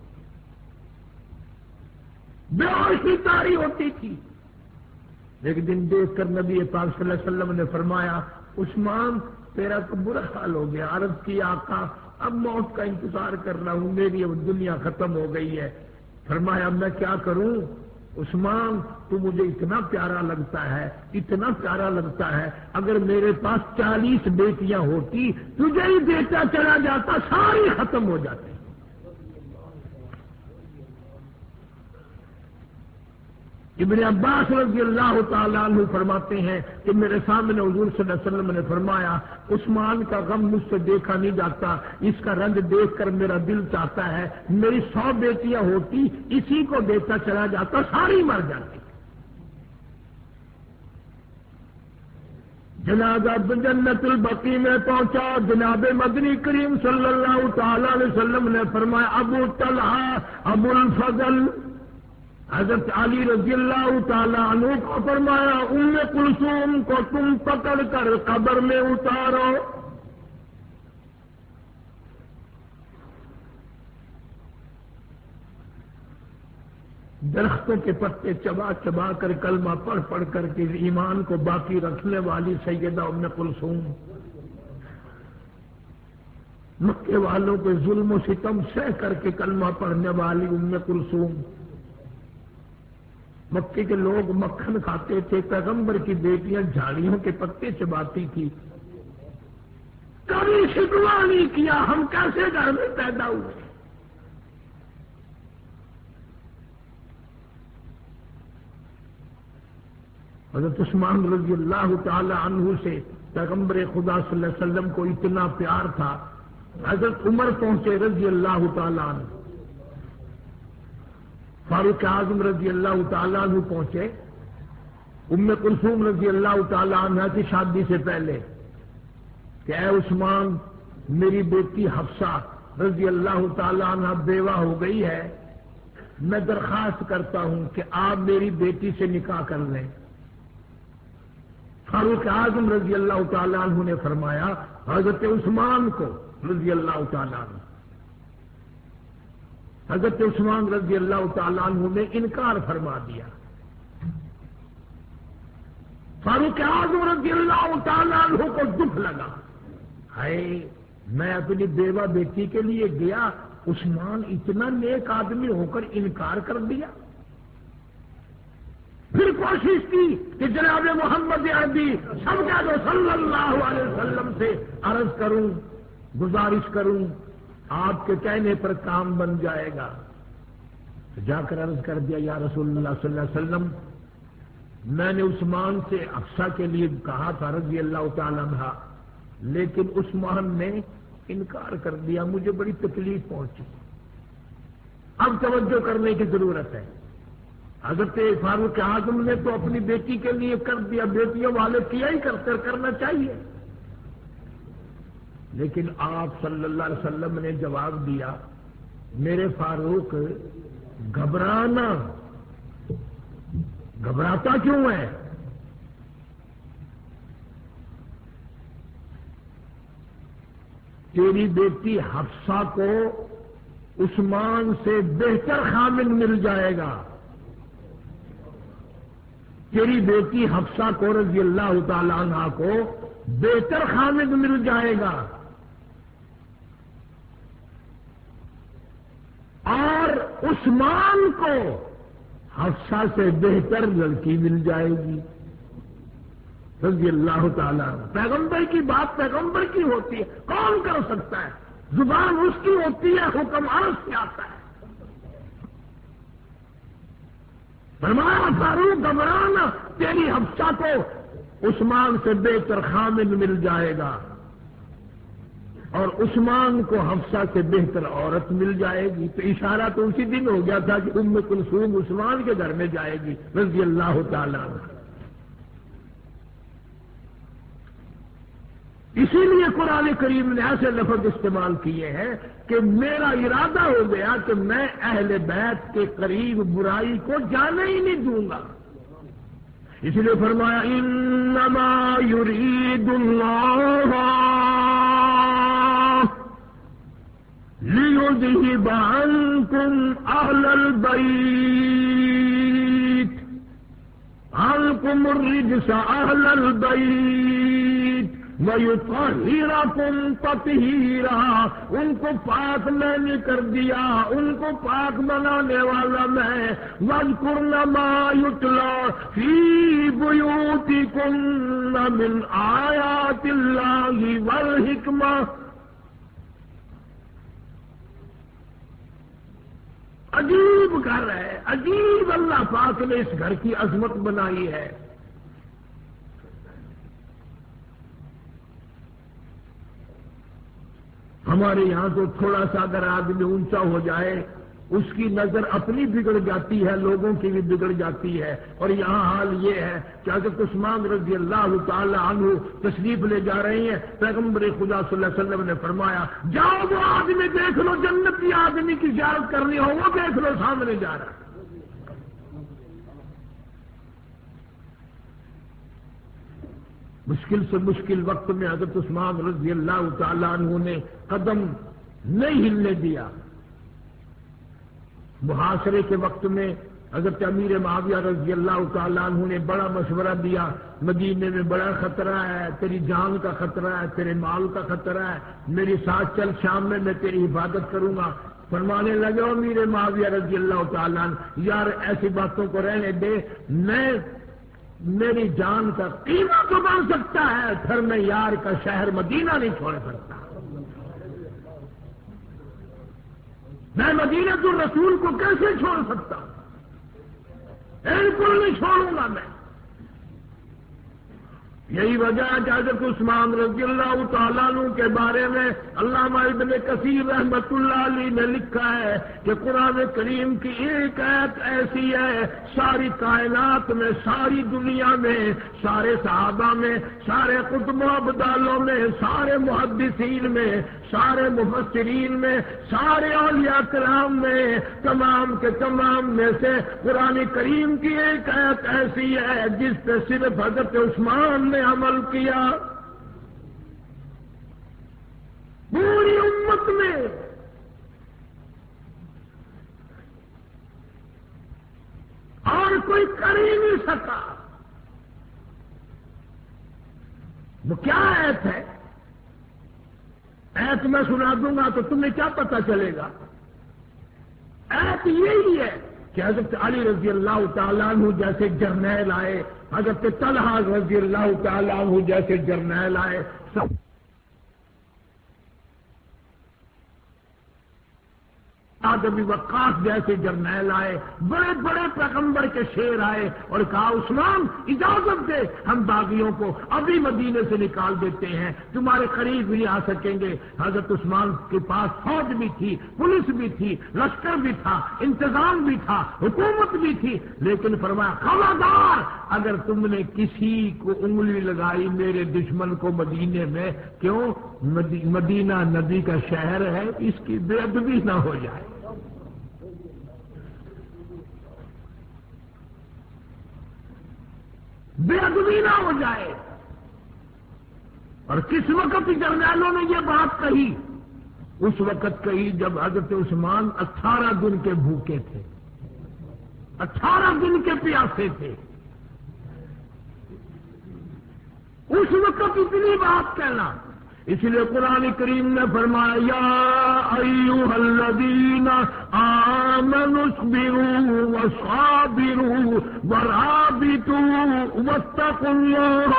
S1: بے ہوشی طاری ہوتی تھی۔ ایک دن دیکھ کر نبی پاک صلی اللہ علیہ وسلم نے فرمایا عثمان تیرا تو برا حال ہو گیا۔ عرض کی آقا اب موت کا انتظار کر رہا ہوں، میری اب دنیا ختم ہو گئی ہے۔ فرمایا میں کیا کروں عثمان، تو مجھے اتنا پیارا لگتا ہے، اتنا پیارا لگتا ہے، اگر میرے پاس 40 بیٹیاں ہوتی تجھے ہی بیٹا چلا جاتا، ساری ختم ہو جاتی۔ ابن عباس رضی اللہ تعالیٰ عنہ فرماتے ہیں کہ میرے سامنے حضور صلی اللہ علیہ وسلم نے فرمایا عثمان کا غم مجھ سے دیکھا نہیں جاتا، اس کا رنج دیکھ کر میرا دل چاہتا ہے میری 100 بیٹیاں ہوتی اسی کو دیتا چلا جاتا، ساری مر جاتی۔ جنازہ جنت البقیع میں پہنچا، جناب مدنی کریم صلی اللہ تعالی علیہ وسلم نے فرمایا ابو طلحہ ابو الفضل حضرت علی رضی اللہ تعالی عنہ کو فرمایا ام کلثوم کو تم پکڑ کر قبر میں اتارو۔ درختوں کے پتے چبا چبا کر کلمہ پڑھ پڑھ کر کے ایمان کو باقی رکھنے والی سیدہ ام کلثوم، مکے والوں کے ظلم و ستم سہ کر کے کلمہ پڑھنے والی ام کلثوم۔ مکے کے لوگ مکھن کھاتے تھے، پیغمبر کی بیٹیاں جھاڑیوں کے پتے چباتی تھی، کبھی شکوہ نہیں کیا ہم کیسے گھر میں پیدا ہوئے۔ حضرت عثمان رضی اللہ تعالی عنہ سے پیغمبر خدا صلی اللہ علیہ وسلم کو اتنا پیار تھا، حضرت عمر پہنچے رضی اللہ تعالی عنہ، فاروق اعظم رضی اللہ تعالیٰ عنہ پہنچے ام کلثوم رضی اللہ تعالیٰ عنہ کی شادی سے پہلے کہ اے عثمان، میری بیٹی حفصہ رضی اللہ تعالیٰ عنہ بیوہ ہو گئی ہے، میں درخواست کرتا ہوں کہ آپ میری بیٹی سے نکاح کر لیں۔ فاروق اعظم رضی اللہ تعالیٰ عنہ نے فرمایا حضرت عثمان کو رضی اللہ تعالیٰ عنہ، حضرت عثمان رضی اللہ تعالیٰ عنہ نے انکار فرما دیا۔ فاروق اعظم رضی اللہ تعالیٰ عنہ کو دکھ لگا، ہائے میں اپنی بیوہ بیٹی کے لیے گیا، عثمان اتنا نیک آدمی ہو کر انکار کر دیا۔ پھر کوشش کی کہ جناب محمد عربی سب کا جو صلی اللہ علیہ وسلم سے عرض کروں، گزارش کروں، آپ کے کہنے پر کام بن جائے گا۔ تو جا کر عرض کر دیا یا رسول اللہ صلی اللہ علیہ وسلم، میں نے عثمان سے حفصہ کے لیے کہا تھا رضی اللہ تعالیٰ عنہ، لیکن عثمان نے انکار کر دیا، مجھے بڑی تکلیف پہنچی، اب توجہ کرنے کی ضرورت ہے۔ حضرت فاروق اعظم نے تو اپنی بیٹی کے لیے کر دیا، بیٹیوں والے کیا ہی کرنا چاہیے، لیکن آپ صلی اللہ علیہ وسلم نے جواب دیا میرے فاروق گھبرانا، گھبراتا کیوں ہے؟ تیری بیٹی حفصہ کو عثمان سے بہتر خامن مل جائے گا، تیری بیٹی حفصہ کو رضی اللہ تعالی عنہ کو بہتر خامد مل جائے گا، اور عثمان کو حفصہ سے بہتر لڑکی مل جائے گی رضی اللہ تعالیٰ عنہ۔ پیغمبر کی بات پیغمبر کی ہوتی ہے، کون کر سکتا ہے؟ زبان اس کی ہوتی ہے، حکم عرض سے آتا ہے۔ فرمایا فاروق گھبرانا، تیری حفصہ کو عثمان سے بہتر خامد مل جائے گا، اور عثمان کو حفصہ سے بہتر عورت مل جائے گی۔ تو اشارہ تو اسی دن ہو گیا تھا کہ ام کلثوم عثمان کے گھر میں جائے گی رضی اللہ تعالیٰ عنہ۔ اسی لیے قرآن کریم نے ایسے لفظ استعمال کیے ہیں کہ میرا ارادہ ہو گیا کہ میں اہل بیت کے قریب برائی کو جانے ہی نہیں دوں گا۔ اس لیے فرمایا انما یرید اللہ لیذہب عنکم اہل البیت عنکم الرجس اہل البیت وَيُطَهِّرَكُمْ تَطْهِيرًا، ان کو پاک میں نے کر دیا، ان کو پاک بنانے والا میں۔ وَاذْكُرْنَ مَا يُتْلَىٰ فِي بُيُوتِكُنَّ مِنْ آيَاتِ اللَّهِ وَالْحِكْمَةِ۔ عجیب گھر ہے، عجیب اللہ پاک نے اس گھر کی عظمت بنائی ہے۔ ہمارے یہاں تو تھوڑا سا اگر آدمی اونچا ہو جائے اس کی نظر اپنی بگڑ جاتی ہے، لوگوں کی بھی بگڑ جاتی ہے۔ اور یہاں حال یہ ہے کہ حضرت عثمان رضی اللہ تعالی عنہ تشریف لے جا رہے ہیں، پیغمبر خدا صلی اللہ علیہ وسلم نے فرمایا جاؤ وہ آدمی دیکھ لو، جنتی آدمی کی زیارت کرنی ہو وہ دیکھ لو، سامنے جا رہا ہے۔ مشکل سے مشکل وقت میں حضرت عثمان رضی اللہ تعالی عنہ نے قدم نہیں ہلنے دیا۔ محاصرے کے وقت میں حضرت امیر معاویہ رضی اللہ تعالی عنہ نے بڑا مشورہ دیا، مدینے میں بڑا خطرہ ہے، تیری جان کا خطرہ ہے، تیرے مال کا خطرہ ہے، میری ساتھ چل، شام میں میں تیری حفاظت کروں گا۔ فرمانے لگے امیر معاویہ رضی اللہ تعالی عنہ یار ایسی باتوں کو رہنے دے، میری جان کا قیمت تو بن سکتا ہے، پھر میں یار کا شہر مدینہ نہیں چھوڑ سکتا، میں مدینہ الرسول کو کیسے چھوڑ سکتا؟ بالکل نہیں چھوڑوں گا میں۔ یہی وجہ ہے کہ حضرت عثمان رضی اللہ تعالیٰ عنہ کے بارے میں علامہ ابن کثیر رحمۃ اللہ علیہ نے لکھا ہے کہ قرآن کریم کی ایک آیت ایسی ہے ساری کائنات میں، ساری دنیا میں، سارے صحابہ میں، سارے قطب و ابدالوں میں، سارے محدثین میں، سارے مفسرین میں، سارے اولیاء کرام میں، تمام کے تمام میں سے قرآن کریم کی ایک آیت ایسی ہے جس پہ صرف حضرت عثمان نے عمل کیا، پوری امت میں۔ اور کوئی کر ہی نہیں سکا۔ وہ کیا ایت ہے؟ ایت میں سنا دوں گا تو تمہیں کیا پتا چلے گا؟ ایت یہی ہے کہ حضرت علی رضی اللہ تعالیٰ عنہ جیسے جرنیل آئے، حضرت طلحہ رضی اللہ تعالیٰ عنہ جیسے جرنیل آئے، سب ابی وقاص جیسے جرنیل آئے، بڑے بڑے پیغمبر کے شیر آئے اور کہا عثمان اجازت دے، ہم باغیوں کو ابھی مدینے سے نکال دیتے ہیں، تمہارے قریب نہیں آ سکیں گے۔ حضرت عثمان کے پاس فوج بھی تھی، پولیس بھی تھی، لشکر بھی تھا، انتظام بھی تھا، حکومت بھی تھی، لیکن فرمایا خبردار اگر تم نے کسی کو انگلی لگائی میرے دشمن کو مدینے میں، کیوں؟ مدینہ نبی کا شہر ہے، اس کی بے ادبی نہ ہو جائے۔ بے ادبی نہ ہو جائے۔ اور کس وقت جرنیلوں نے یہ بات کہی؟ اس وقت کہی جب حضرت عثمان 18 دن کے بھوکے تھے، 18 دن کے پیاسے تھے، اس وقت اتنی بات کہنا۔ اس لیے قرآن کریم نے فرمایا یا ایھا الذین آمنوا اصبروا وصابروا ورابطوا واتقوا اللہ۔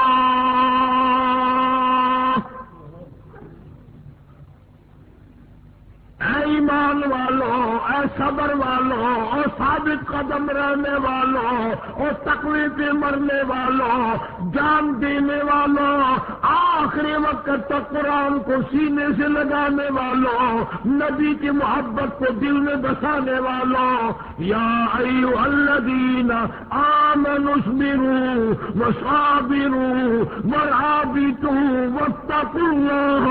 S1: اے ایمان والو، اے صبر والو، اور ثابت قدم رہنے والوں، اور تقوی پہ مرنے والوں، جان دینے والوں، آخری وقت تک قرآن کو سینے سے لگانے والوں، نبی کی محبت کو دل میں بسانے والوں، یا ایھا الذین آمنوا اصبروا وصابروا ورابطوا واتقوا اللہ۔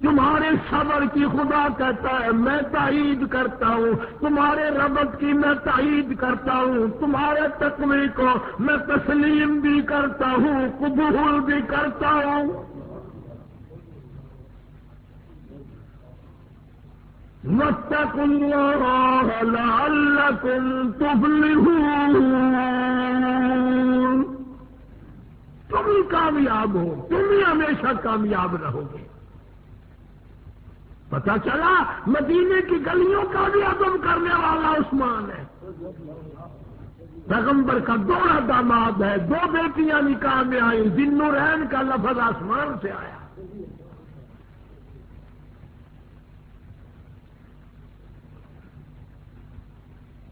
S1: تمہارے صبر کی خدا کہتا ہے میں تائید کرتا ہوں، تمہارے ربط کی میں تائید کرتا ہوں، تمہارے تقوی کو میں تسلیم بھی کرتا ہوں، قبول بھی کرتا ہوں۔ واتقوا اللہ لعلکم تفلحون۔ تم ہی کامیاب ہو، تم ہی ہمیشہ کامیاب رہو گے۔ پتہ چلا مدینے کی گلیوں کا بھی عزم کرنے والا عثمان ہے، پیغمبر کا دوہرا داماد ہے، 2 بیٹیاں نکاح میں آئیں، ذی النورین کا لفظ آسمان سے آیا۔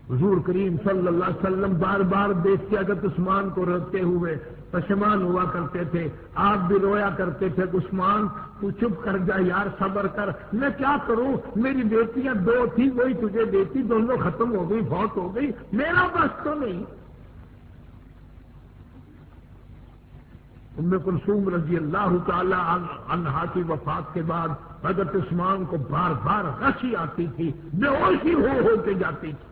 S1: حضور کریم صلی اللہ علیہ وسلم بار بار دیکھ کے حضرت عثمان کو روتے ہوئے پشیمان ہوا کرتے تھے، آپ بھی رویا کرتے تھے، عثمان تو چپ کر جا یار، صبر کر، میں کیا کروں، میری بیٹیاں 2 تھی وہی تجھے دیتی، دونوں ختم ہو گئی، فوت ہو گئی، میرا بس تو نہیں۔ ام کلثوم رضی اللہ تعالی عنہا کی وفات کے بعد حضرت عثمان کو بار بار غشی آتی تھی، بے ہوشی ہو کے جاتی تھی۔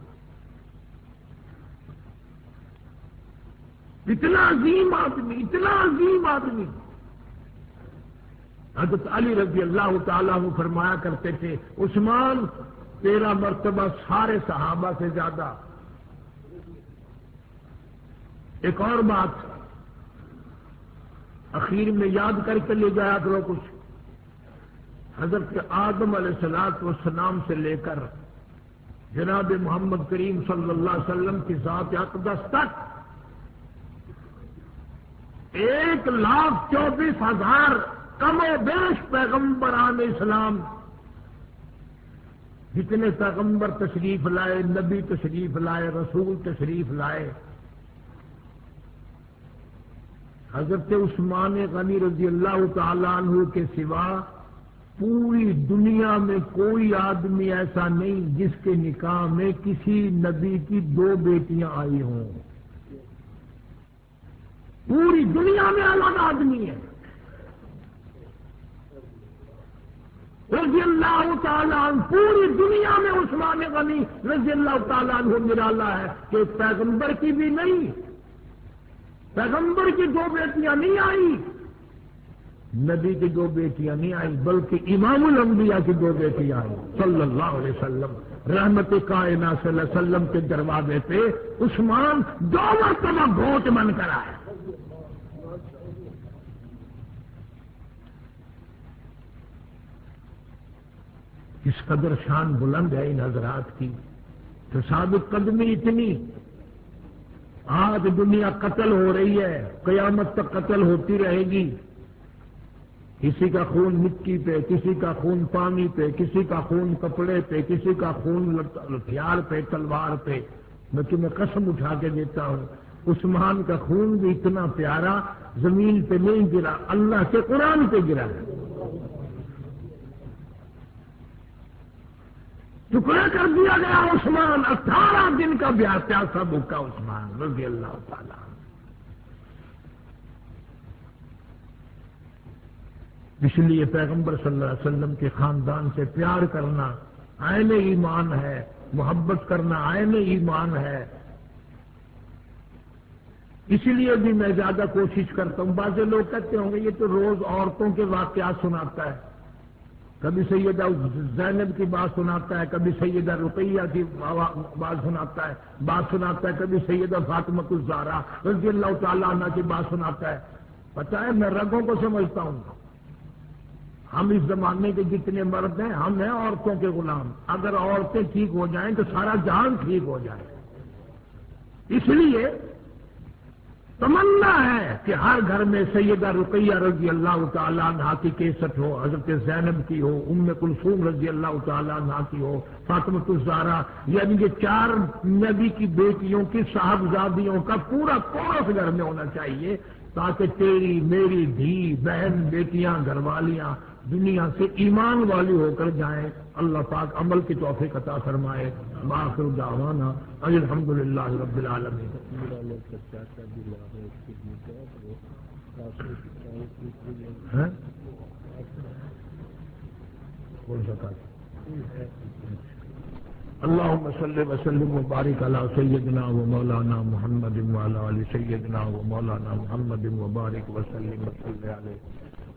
S1: اتنا عظیم آدمی، اتنا عظیم آدمی۔ حضرت علی رضی اللہ تعالیٰ عنہ فرمایا کرتے تھے عثمان تیرا مرتبہ سارے صحابہ سے زیادہ۔ ایک اور بات اخیر میں یاد کر کے لے جایا کرو کچھ، حضرت آدم علیہ السلام سے لے کر جناب محمد کریم صلی اللہ علیہ وسلم کی ذات اقدس تک 1,24,000 کم و بیش پیغمبران اسلام جتنے پیغمبر تشریف لائے، نبی تشریف لائے، رسول تشریف لائے، حضرت عثمان غنی رضی اللہ تعالیٰ عنہ کے سوا پوری دنیا میں کوئی آدمی ایسا نہیں جس کے نکاح میں کسی نبی کی 2 بیٹیاں آئی ہوں۔ پوری دنیا میں الگ آدمی ہے۔ رضی اللہ تعالیٰ عنہ، پوری دنیا میں عثمان غنی رضی اللہ تعالیٰ عنہ نرالا ہے کہ پیغمبر کی بھی نہیں، پیغمبر کی 2 بیٹیاں نہیں آئی، نبی کی 2 بیٹیاں نہیں آئی، بلکہ امام الانبیاء کی 2 بیٹیاں آئی صلی اللہ علیہ وسلم۔ رحمت کائنات صلی اللہ علیہ وسلم کے دروازے پہ عثمان 2 مرتبہ گھوٹ بن کر آئے۔ اس قدر شان بلند ہے ان حضرات کی، تو ثابت قدمی اتنی۔ آج دنیا قتل ہو رہی ہے، قیامت تک قتل ہوتی رہے گی۔ کسی کا خون مٹی پہ، کسی کا خون پانی پہ، کسی کا خون کپڑے پہ، کسی کا خون ہتھیار پہ، تلوار پہ۔ میں تمہیں قسم اٹھا کے دیتا ہوں، عثمان کا خون بھی اتنا پیارا زمین پہ نہیں گرا، اللہ کے قرآن پہ گرا ہے۔ ٹکڑا کر دیا گیا عثمان، 18 دن کا پیاسا بھوکا عثمان رضی اللہ تعالیٰ۔ اس لیے پیغمبر صلی اللہ علیہ وسلم کے خاندان سے پیار کرنا عین ایمان ہے، محبت کرنا عین ایمان ہے۔ اسی لیے بھی میں زیادہ کوشش کرتا ہوں۔ بعض لوگ کہتے ہوں گے یہ تو روز عورتوں کے واقعات سناتا ہے، کبھی سیدہ زینب کی بات سناتا ہے، کبھی سیدہ رقیہ کی بات سناتا ہے، کبھی سیدہ فاطمہ الزہرا رضی اللہ تعالیٰ عنہ کی بات سناتا ہے۔ پتہ ہے میں رگوں کو سمجھتا ہوں، ہم اس زمانے کے جتنے مرد ہیں ہم ہیں عورتوں کے غلام۔ اگر عورتیں ٹھیک ہو جائیں تو سارا جہان ٹھیک ہو جائے۔ اس لیے تمنا ہے کہ ہر گھر میں سیدہ رقیہ رضی اللہ تعالیٰ عنہ کی کیسٹ ہو، حضرت زینب کی ہو، ام کلثوم رضی اللہ تعالیٰ عنہ کی ہو، فاطمہ الزہرا، یعنی یہ 4 نبی کی بیٹیوں کی صاحبزادیوں کا پورا کورس گھر میں ہونا چاہیے، تاکہ تیری میری دھی بہن بیٹیاں گھر والیاں دنیا سے ایمان والی ہو کر جائیں۔ اللہ پاک عمل کی توفیق عطا فرمائے۔ وآخر دعوانا الحمدللہ رب العالمین۔ اللهم صل وسلم وبارك على سيدنا ومولانا محمد وعلى آل سيدنا ومولانا محمد وبارك وسلم وصل عليه۔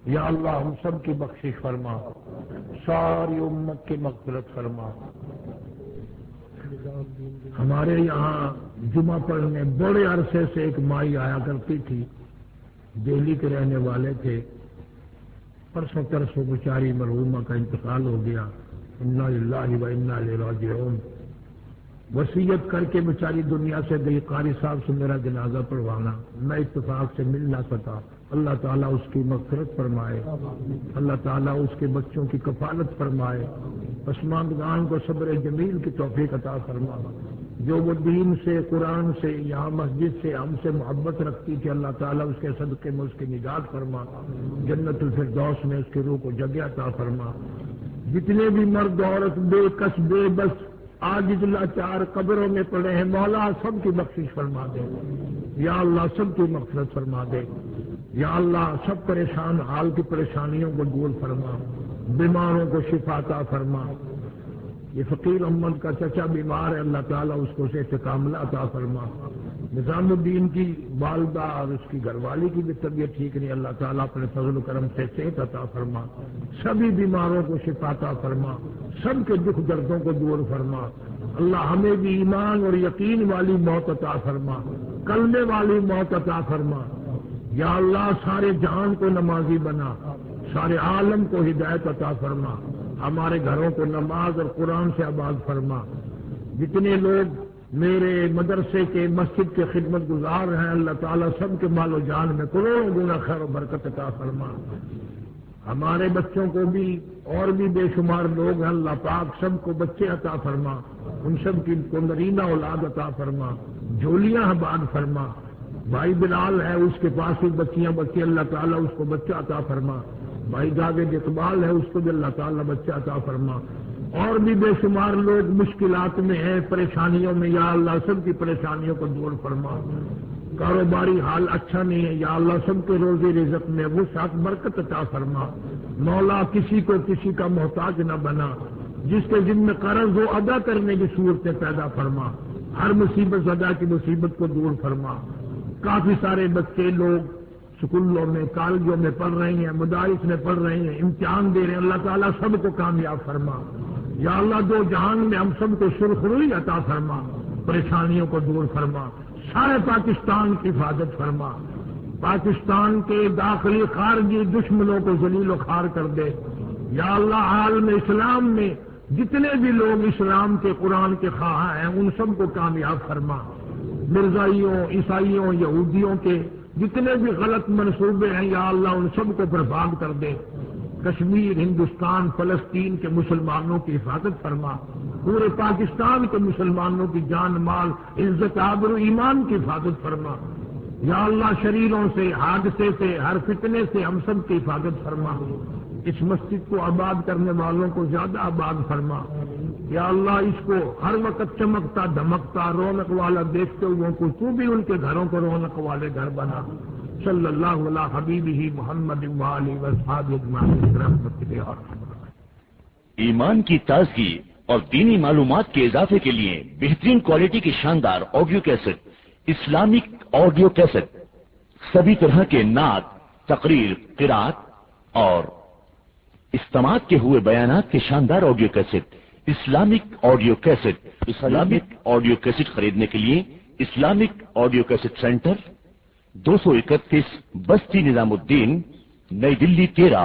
S1: یا اللہ ہم سب کی بخشش فرما، ساری امت کی مغفرت فرما۔ ہمارے یہاں جمعہ پڑھنے بڑے عرصے سے ایک مائی آیا کرتی تھی، دہلی کے رہنے والے تھے، پرسوں ترسوں بیچاری مرحومہ کا انتقال ہو گیا، انا للہ و انا الیہ راجعون۔ وصیت کر کے بیچاری دنیا سے گئی، قاری صاحب سے میرا جنازہ پڑھوانا، میں اتفاق سے مل نہ سکا۔ اللہ تعالیٰ اس کی مغفرت فرمائے، اللہ تعالیٰ اس کے بچوں کی کفالت فرمائے، پسماندگان کو صبر جمیل کی توفیق عطا فرما۔ جو وہ دین سے، قرآن سے، یہاں مسجد سے ہم سے محبت رکھتی تھی، اللہ تعالیٰ اس کے صدقے میں اس کی نجات فرما، جنت الفردوس میں اس کی روح کو جگہ عطا فرما۔ جتنے بھی مرد عورت بے کس بے بس عاجز لاچار قبروں میں پڑے ہیں، مولا سب کی بخشش فرما دے، یا اللہ سب کی مغفرت فرما دے، یا اللہ سب پریشان حال کی پریشانیوں کو دور فرما، بیماروں کو شفا عطا فرما۔ یہ فقیر احمد کا چچا بیمار ہے، اللہ تعالیٰ اس کو صحت کاملہ عطا فرما۔ نظام الدین کی والدہ اور اس کی گھر والی کی بھی طبیعت ٹھیک نہیں، اللہ تعالیٰ اپنے فضل و کرم سے صحت عطا فرما، سبھی بیماروں کو شفا عطا فرما، سب کے دکھ دردوں کو دور فرما۔ اللہ ہمیں بھی ایمان اور یقین والی موت عطا فرما، کلمے والی موت عطا فرما۔ یا اللہ سارے جہان کو نمازی بنا، سارے عالم کو ہدایت عطا فرما، ہمارے گھروں کو نماز اور قرآن سے آباد فرما۔ جتنے لوگ میرے مدرسے کے مسجد کے خدمت گزار ہیں، اللہ تعالیٰ سب کے مال و جان میں کروڑوں گنا خیر و برکت عطا فرما۔ ہمارے بچوں کو بھی اور بھی بے شمار لوگ ہیں، اللہ پاک سب کو بچے عطا فرما، ان سب کی کو نرینہ اولاد عطا فرما، جھولیاں آباد فرما۔ بھائی بلال ہے، اس کے پاس بھی بچے، اللہ تعالیٰ اس کو بچہ عطا فرما۔ بھائی جاوید اقبال ہے، اس کو بھی اللہ تعالیٰ بچہ عطا فرما۔ اور بھی بے شمار لوگ مشکلات میں ہیں، پریشانیوں میں، یا اللہ سب کی پریشانیوں کو دور فرما۔ کاروباری حال اچھا نہیں ہے، یا اللہ سب کے روزی رزق میں وسعت برکت عطا فرما۔ مولا کسی کو کسی کا محتاج نہ بنا، جس کے ذمہ قرض ہو ادا کرنے کی صورتیں پیدا فرما، ہر مصیبت زدہ کی مصیبت کو دور فرما۔ کافی سارے بچے لوگ سکولوں میں، کالجوں میں پڑھ رہے ہیں، مدارس میں پڑھ رہے ہیں، امتحان دے رہے ہیں، اللہ تعالیٰ سب کو کامیاب فرما۔ یا اللہ دو جہان میں ہم سب کو سرخروئی عطا فرما، پریشانیوں کو دور فرما، سارے پاکستان کی حفاظت فرما، پاکستان کے داخلی خارجی دشمنوں کو ذلیل و خوار کر دے۔ یا اللہ عالم اسلام میں جتنے بھی لوگ اسلام کے قرآن کے خواہاں ہیں ان سب کو کامیاب فرما۔ مرزائیوں، عیسائیوں، یہودیوں کے جتنے بھی غلط منصوبے ہیں یا اللہ ان سب کو برباد کر دے۔ کشمیر، ہندوستان، فلسطین کے مسلمانوں کی حفاظت فرما، پورے پاکستان کے مسلمانوں کی جان مال عزت آبرو ایمان کی حفاظت فرما۔ یا اللہ شریروں سے، حادثے سے، ہر فتنے سے ہم سب کی حفاظت فرما۔ اس مسجد کو آباد کرنے والوں کو زیادہ آباد فرما۔ یا اللہ اس کو ہر وقت چمکتا دھمکتا رونق والا دیکھتے ہوئے کو تو بھی ان کے گھروں کو رونق والے گھر بنا۔ صلی اللہ علی حبیبہ محمد وآلہ وصحبہ اجمعین برحمتک یا ارحم الراحمین۔
S2: ایمان کی تازگی اور دینی معلومات کے اضافے کے لیے بہترین کوالٹی کی شاندار audio cassette, Islamic audio cassette, سبھی طرح کے نعت، تقریر، قرات اور استماعت کے ہوئے بیانات کے شاندار audio cassette, Islamic audio cassette خریدنے کے لیے اسلامک آڈیو کیسٹ سینٹر 231 بستی نظام الدین، نئی دلی 13